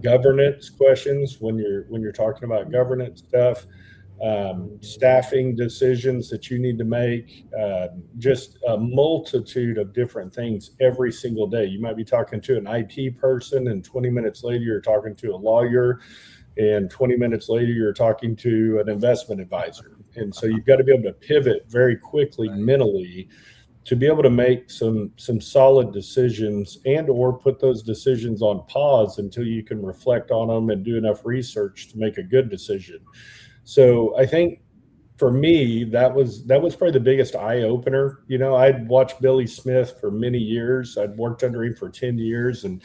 governance questions when you're talking about governance stuff, staffing decisions that you need to make, just a multitude of different things every single day. You might be talking to an IT person, and 20 minutes later you're talking to a lawyer, and 20 minutes later you're talking to an investment advisor. And so you've got to be able to pivot very quickly mentally to be able to make some solid decisions and or put those decisions on pause until you can reflect on them and do enough research to make a good decision. So I think for me, that was probably the biggest eye opener. I'd watched Billy Smith for many years. I'd worked under him for 10 years, and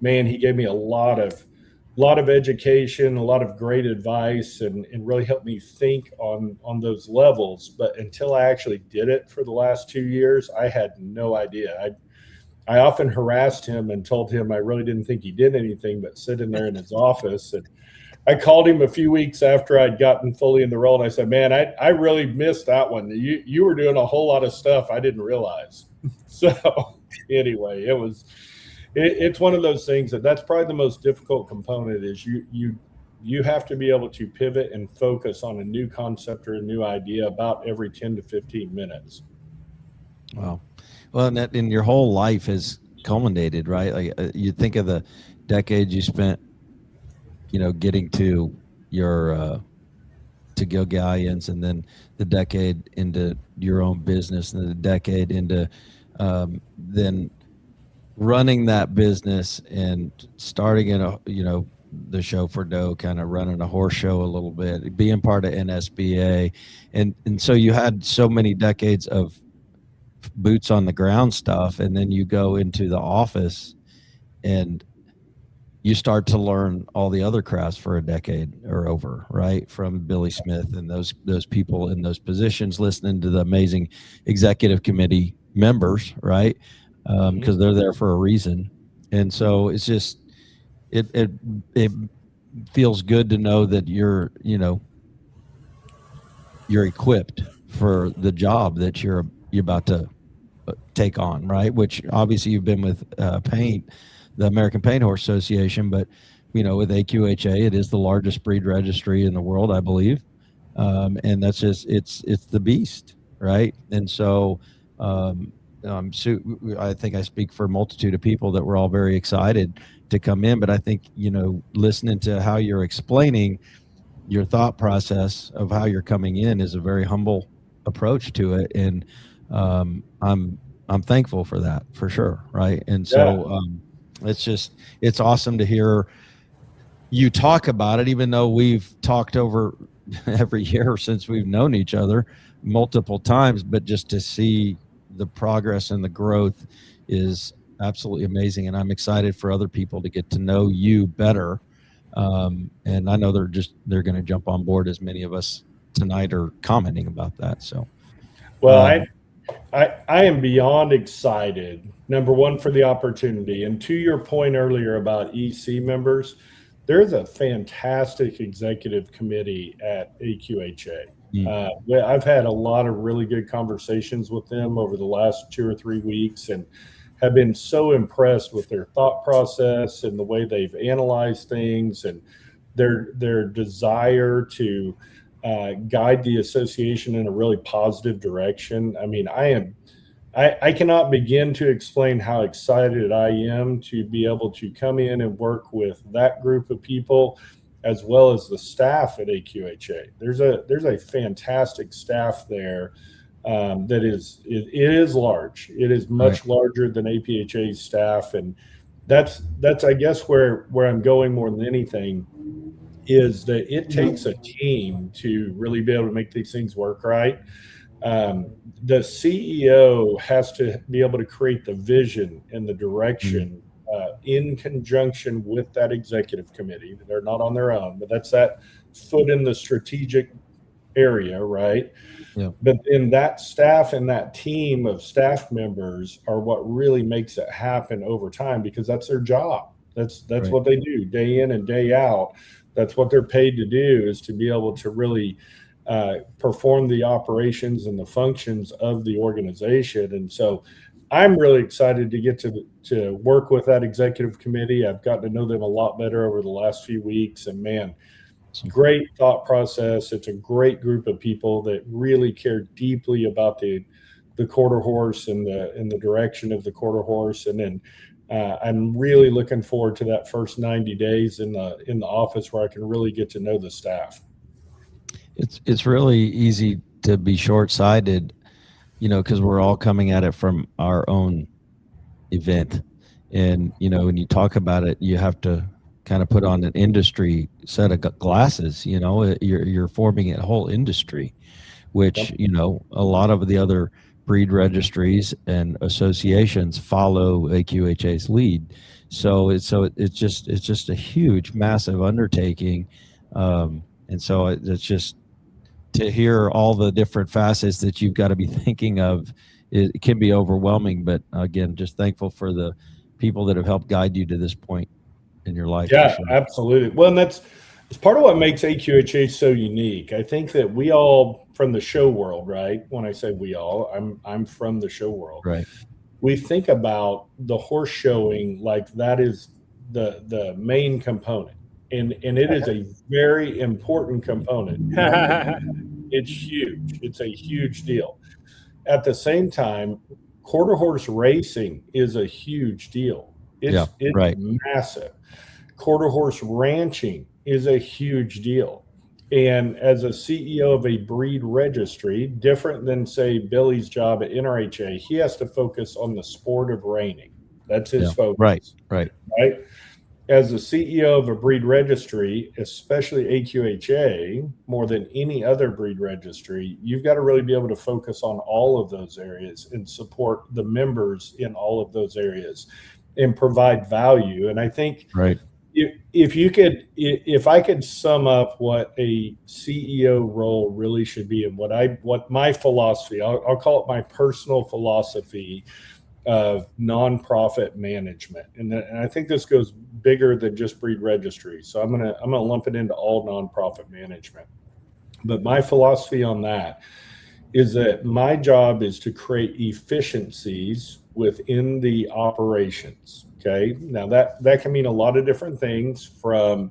man, he gave me a lot of education, a lot of great advice, and really helped me think on those levels. But until I actually did it for the last 2 years, I had no idea. I often harassed him and told him I really didn't think he did anything but sit in there in his office. And I called him a few weeks after I'd gotten fully in the role, and I said, man, I really missed that one. You were doing a whole lot of stuff I didn't realize. So anyway, it's one of those things that's probably the most difficult component is you have to be able to pivot and focus on a new concept or a new idea about every 10 to 15 minutes. Wow. Well, and your whole life has culminated, right? Like you think of the decades you spent, getting to your to Gilgallians, and then the decade into your own business, and the decade into then running that business and starting in the show for dough, kind of running a horse show a little bit, being part of NSBA, and so you had so many decades of boots on the ground stuff, and then you go into the office and you start to learn all the other crafts for a decade or over, right? From Billy Smith and those people in those positions, listening to the amazing executive committee members, right? Because they're there for a reason. And so it's just, it feels good to know that you're equipped for the job that you're about to take on, right? Which obviously you've been with paint, the American Paint Horse Association, but with AQHA, it is the largest breed registry in the world, I believe. And that's just, it's the beast, right? And so I think I speak for a multitude of people that we're all very excited to come in, but I think, listening to how you're explaining your thought process of how you're coming in is a very humble approach to it. And I'm thankful for that, for sure. Right. And so, It's awesome to hear you talk about it, even though we've talked over every year since we've known each other multiple times, but just to see the progress and the growth is absolutely amazing. And I'm excited for other people to get to know you better. And I know they're going to jump on board, as many of us tonight are commenting about that. So, well, I am beyond excited, number one, for the opportunity. And to your point earlier about EC members, there's a fantastic executive committee at AQHA. I've had a lot of really good conversations with them over the last 2 or 3 weeks and have been so impressed with their thought process and the way they've analyzed things and their desire to guide the association in a really positive direction. I mean, I cannot begin to explain how excited I am to be able to come in and work with that group of people, as well as the staff at AQHA. There's a fantastic staff there that it is large. It is much larger than APHA's staff, and that's I guess where I'm going more than anything is that it takes a team to really be able to make these things work right. The CEO has to be able to create the vision and the direction in conjunction with that executive committee. They're not on their own, but that's that foot in the strategic area, right? Yeah. But then that staff and that team of staff members are what really makes it happen over time, because that's their job. That's what they do day in and day out. That's what they're paid to do, is to be able to really perform the operations and the functions of the organization. And so I'm really excited to get to work with that executive committee. I've gotten to know them a lot better over the last few weeks, and man, great thought process. It's a great group of people that really care deeply about the quarter horse and the direction of the quarter horse. And then I'm really looking forward to that first 90 days in the office where I can really get to know the staff. It's really easy to be short-sighted, because we're all coming at it from our own event. And, when you talk about it, you have to kind of put on an industry set of glasses. You're forming a whole industry, which, a lot of the other breed registries and associations follow AQHA's lead. So it's just a huge, massive undertaking. And so it's just to hear all the different facets that you've got to be thinking of, it can be overwhelming. But again, just thankful for the people that have helped guide you to this point in your life. Yeah, absolutely. Well, and it's part of what makes AQHA so unique. I think that we all, from the show world, right? When I say we all, I'm from the show world. Right. We think about the horse showing like that is the main component. And it is a very important component. It's huge. It's a huge deal. At the same time, quarter horse racing is a huge deal. It's massive. Quarter horse ranching is a huge deal. And as a CEO of a breed registry, different than, say, Billy's job at NRHA, he has to focus on the sport of reining. That's his focus. Right. As a CEO of a breed registry, especially AQHA, more than any other breed registry, you've got to really be able to focus on all of those areas and support the members in all of those areas and provide value. And I think if I could sum up what a CEO role really should be, and what my philosophy, I'll call it my personal philosophy of nonprofit management, and I think this goes bigger than just breed registry. So I'm gonna lump it into all nonprofit management. But my philosophy on that is that my job is to create efficiencies within the operations. Okay. Now that can mean a lot of different things, from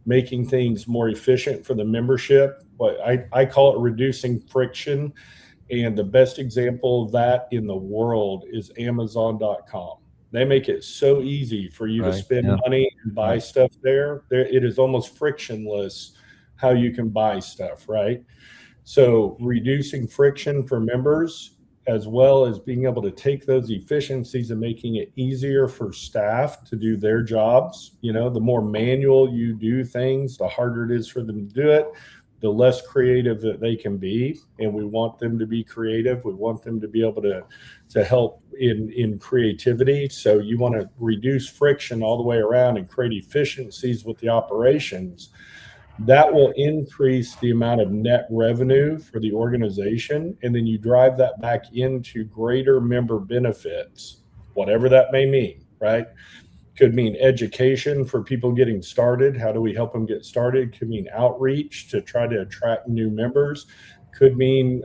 making things more efficient for the membership, but I call it reducing friction. And the best example of that in the world is Amazon.com. They make it so easy for you to spend money and buy stuff there. It is almost frictionless how you can buy stuff, right? So reducing friction for members as well as being able to take those efficiencies and making it easier for staff to do their jobs. The more manual you do things, the harder it is for them to do it, the less creative that they can be. And we want them to be creative. We want them to be able to help in creativity. So you want to reduce friction all the way around and create efficiencies with the operations. That will increase the amount of net revenue for the organization. And then you drive that back into greater member benefits, whatever that may mean, right? Could mean education for people getting started. How do we help them get started? Could mean outreach to try to attract new members. Could mean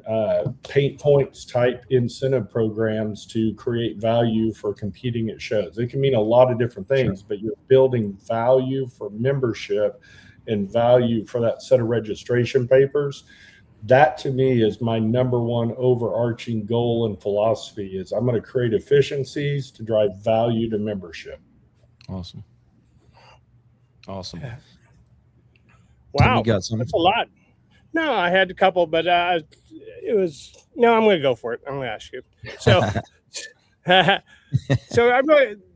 paint points type incentive programs to create value for competing at shows. It can mean a lot of different things, but you're building value for membership and value for that set of registration papers. That to me is my number one overarching goal and philosophy is I'm going to create efficiencies to drive value to membership. Awesome. Wow. Tim, you got some? That's a lot. No, I had a couple, but I'm going to go for it. I'm going to ask you. So,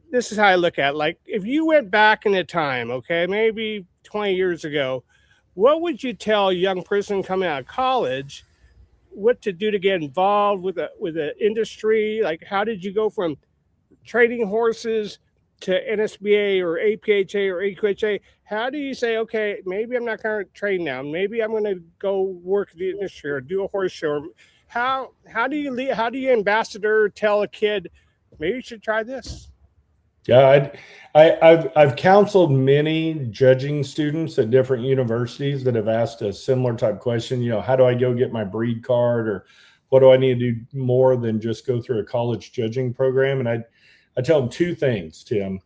this is how I look at it. Like if you went back in the time, okay, maybe 20 years ago, what would you tell a young person coming out of college what to do to get involved with the industry? Like, how did you go from trading horses to NSBA or APHA or AQHA? How do you say, okay, maybe I'm not going to trade now. Maybe I'm going to go work the industry or do a horse show. How do you ambassador tell a kid, maybe you should try this? Yeah, I've counseled many judging students at different universities that have asked a similar type question. How do I go get my breed card, or what do I need to do more than just go through a college judging program? And I tell them two things, Tim.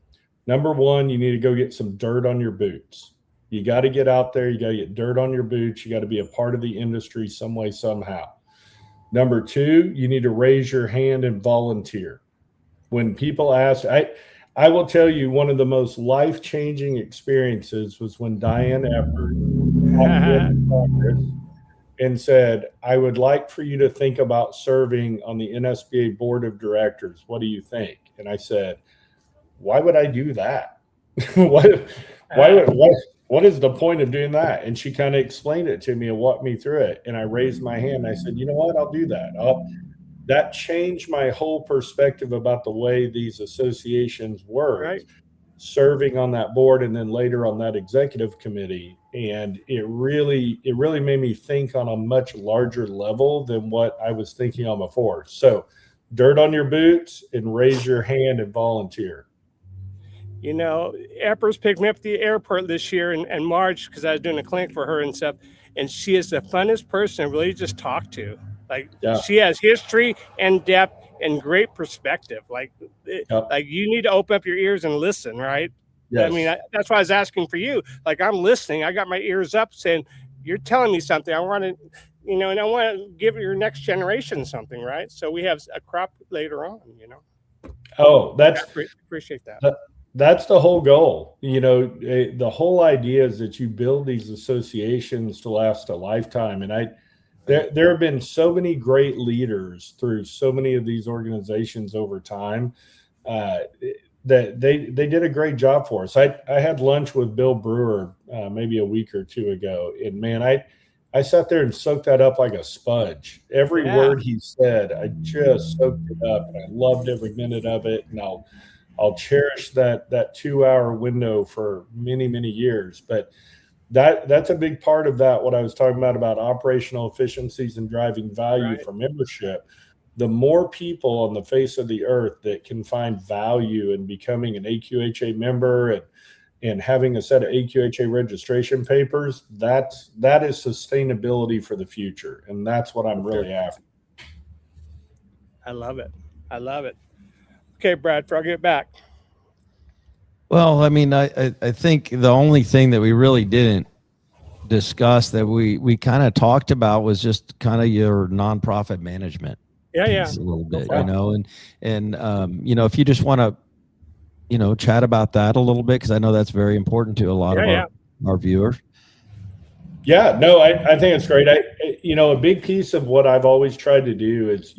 Number one, you need to go get some dirt on your boots. You got to get out there. You got to get dirt on your boots. You got to be a part of the industry some way, somehow. Number two, you need to raise your hand and volunteer. When people ask, I will tell you, one of the most life-changing experiences was when Diane Efford in Congress and said, I would like for you to think about serving on the NSBA board of directors. What do you think? And I said, why would I do that? What is the point of doing that? And she kind of explained it to me and walked me through it. And I raised my hand. I said, you know what? I'll do that. That changed my whole perspective about the way these associations work, right? Serving on that board and then later on that executive committee. And it really made me think on a much larger level than what I was thinking on before. So dirt on your boots and raise your hand and volunteer. Empress picked me up at the airport this year in March because I was doing a clinic for her and stuff. And she is the funnest person to really just talk to. She has history and depth and great perspective. Like you need to open up your ears and listen, right? Yes. I mean, that's why I was asking for you. Like I'm listening. I got my ears up saying, you're telling me something. I want to, and I want to give your next generation something, right? So we have a crop later on, Oh, I appreciate that. That's the whole goal. The whole idea is that you build these associations to last a lifetime. And there have been so many great leaders through so many of these organizations over time that they did a great job for us. I had lunch with Bill Brewer maybe a week or two ago, and man, I sat there and soaked that up like a sponge. Every word he said, I just soaked it up, and I loved every minute of it. And I'll cherish that 2-hour window for many, many years. But that's a big part of that, what I was talking about operational efficiencies and driving value for membership. The more people on the face of the earth that can find value in becoming an AQHA member and having a set of AQHA registration papers, that is sustainability for the future. And that's what I'm really after. I love it. Okay, Bradford, I'll get back. Well, I mean, I think the only thing that we really didn't discuss that we kind of talked about was just kind of your nonprofit management. Yeah. A little bit, and if you just want to, chat about that a little bit, because I know that's very important to a lot of our viewers. Yeah, no, I think it's great. A big piece of what I've always tried to do is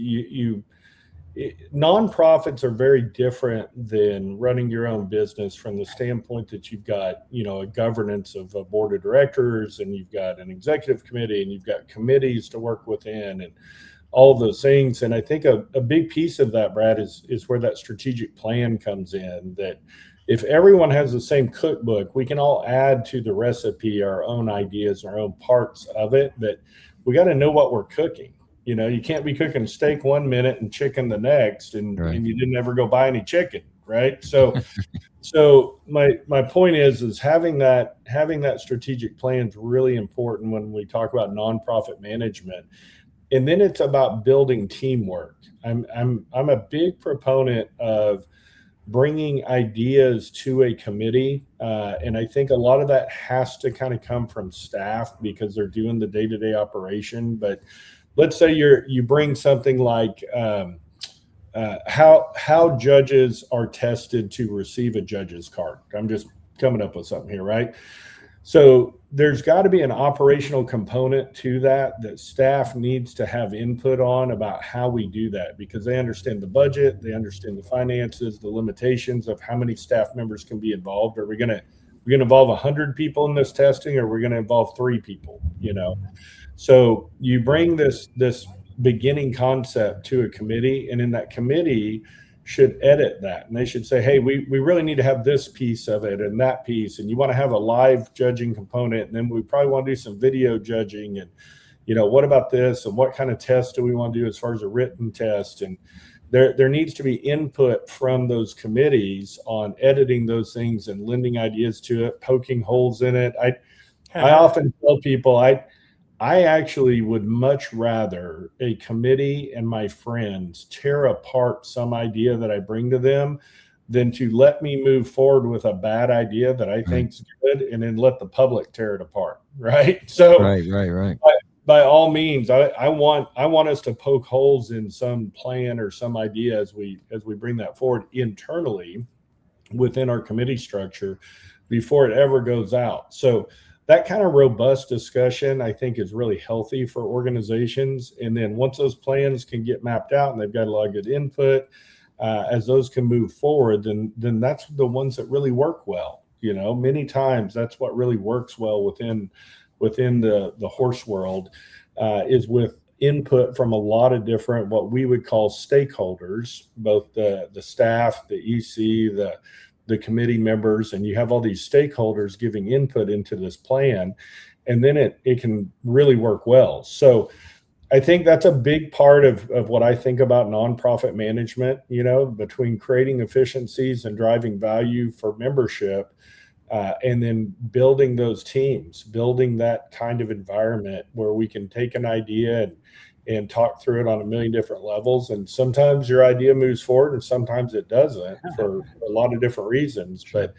nonprofits are very different than running your own business from the standpoint that you've got, a governance of a board of directors, and you've got an executive committee, and you've got committees to work within, and all of those things. And I think a big piece of that, Brad, is where that strategic plan comes in, that if everyone has the same cookbook, we can all add to the recipe our own ideas, our own parts of it, but we got to know what we're cooking. You can't be cooking steak 1 minute and chicken the next, and you didn't ever go buy any chicken, right? So my point is having that strategic plan is really important when we talk about nonprofit management. And then it's about building teamwork. I'm a big proponent of bringing ideas to a committee, and I think a lot of that has to kind of come from staff because they're doing the day-to-day operation. But let's say you bring something like how judges are tested to receive a judge's card. I'm just coming up with something here, right? So there's got to be an operational component to that staff needs to have input on about how we do that, because they understand the budget, they understand the finances, the limitations of how many staff members can be involved. Are we going to involve 100 people in this testing, or are we going to involve 3 people? So you bring this beginning concept to a committee, and in that committee should edit that, and they should say, hey, we really need to have this piece of it and that piece, and you want to have a live judging component, and then we probably want to do some video judging, and what about this, and what kind of test do we want to do as far as a written test? And there needs to be input from those committees on editing those things and lending ideas to it, poking holes in it. I often tell people I actually would much rather a committee and my friends tear apart some idea that I bring to them than to let me move forward with a bad idea that I think's good and then let the public tear it apart. Right. So right. By all means, I want us to poke holes in some plan or some idea as we bring that forward internally within our committee structure before it ever goes out. So that kind of robust discussion, I think, is really healthy for organizations. And then once those plans can get mapped out and they've got a lot of good input, as those can move forward, then that's the ones that really work well. Many times that's what really works well within the horse world, is with input from a lot of different, what we would call stakeholders, both the staff, the EC, the committee members, and you have all these stakeholders giving input into this plan, and then it can really work well. So I think that's a big part of what I think about nonprofit management, between creating efficiencies and driving value for membership, and then building those teams, building that kind of environment where we can take an idea and talk through it on a million different levels. And sometimes your idea moves forward and sometimes it doesn't for a lot of different reasons, but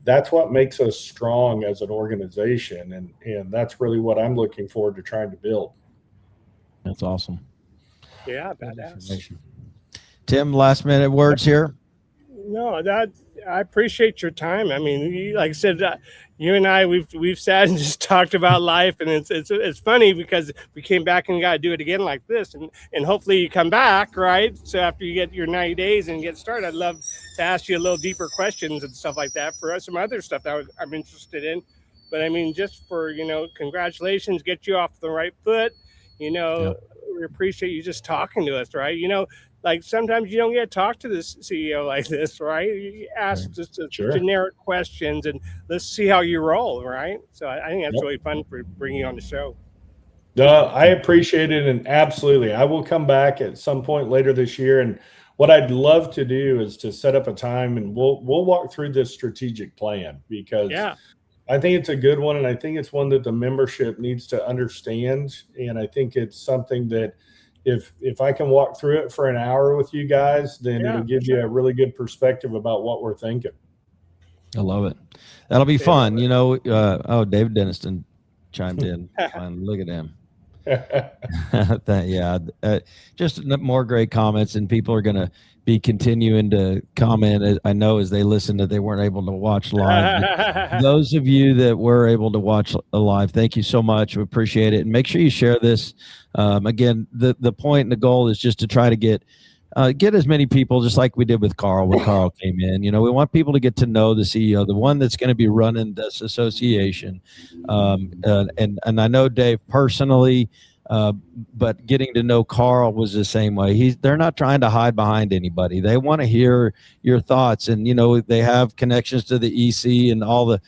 that's what makes us strong as an organization. And that's really what I'm looking forward to trying to build. That's awesome. Yeah, badass. Tim, last minute words here. No, I appreciate your time. I mean, like I said, you and I, we've sat and just talked about life, and it's funny because we came back and got to do it again like this, and hopefully you come back, right? So after you get your 90 days and get started, I'd love to ask you a little deeper questions and stuff like that for some other stuff that I'm interested in. But I mean, just for congratulations, get you off the right foot. Yeah. We appreciate you just talking to us, right? Like sometimes you don't get to talk to this CEO like this, right? You ask just generic questions and let's see how you roll, right? So I think that's really fun for bringing you on the show. I appreciate it, and absolutely, I will come back at some point later this year. And what I'd love to do is to set up a time, and we'll walk through this strategic plan, because I think it's a good one, and I think it's one that the membership needs to understand. And I think it's something that if I can walk through it for an hour with you guys, then it'll give you a really good perspective about what we're thinking. I love it. That'll be fun. David Dellin chimed in. Look at him. Just more great comments, and people are going to be continuing to comment. I know as they listen that they weren't able to watch live. Those of you that were able to watch live, thank you so much. We appreciate it, and make sure you share this. Again, the point and the goal is just to try to get as many people, just like we did with Carl when Carl came in. You know, we want people to get to know the CEO, the one that's going to be running this association. And I know Dave personally, but getting to know Carl was the same way. They're not trying to hide behind anybody. They want to hear your thoughts, and you know, they have connections to the EC and all the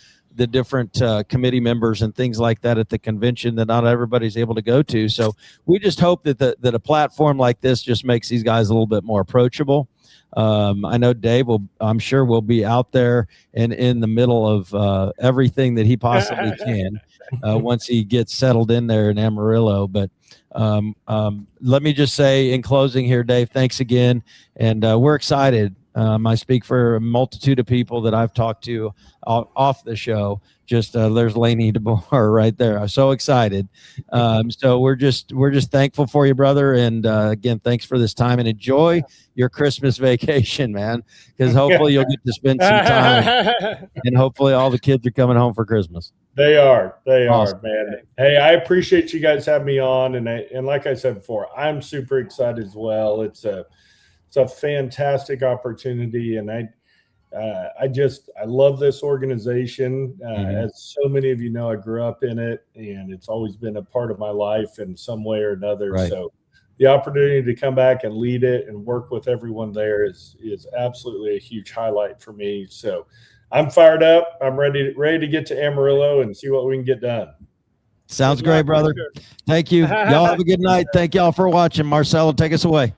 different committee members and things like that at the convention that not everybody's able to go to. So we just hope that that a platform like this just makes these guys a little bit more approachable. I know Dave I'm sure will be out there and in the middle of everything that he possibly can once he gets settled in there in Amarillo. But let me just say in closing here, Dave, thanks again. And we're excited. I speak for a multitude of people that I've talked to off the show. Just there's Laney DeBoer right there. I'm so excited. So we're just thankful for you, brother. And again, thanks for this time, and enjoy your Christmas vacation, man. Because hopefully you'll get to spend some time, and hopefully all the kids are coming home for Christmas. They are, Awesome. man. Hey, I appreciate you guys having me on, and like I said before, I'm super excited as well. It's a fantastic opportunity, and I love this organization. As so many of you know, I grew up in it, and it's always been a part of my life in some way or another. Right. So the opportunity to come back and lead it and work with everyone there is absolutely a huge highlight for me. So I'm fired up. I'm ready to get to Amarillo and see what we can get done. Sounds great, brother. Thank you. Y'all have a good night. Thank y'all for watching. Marcelo, take us away.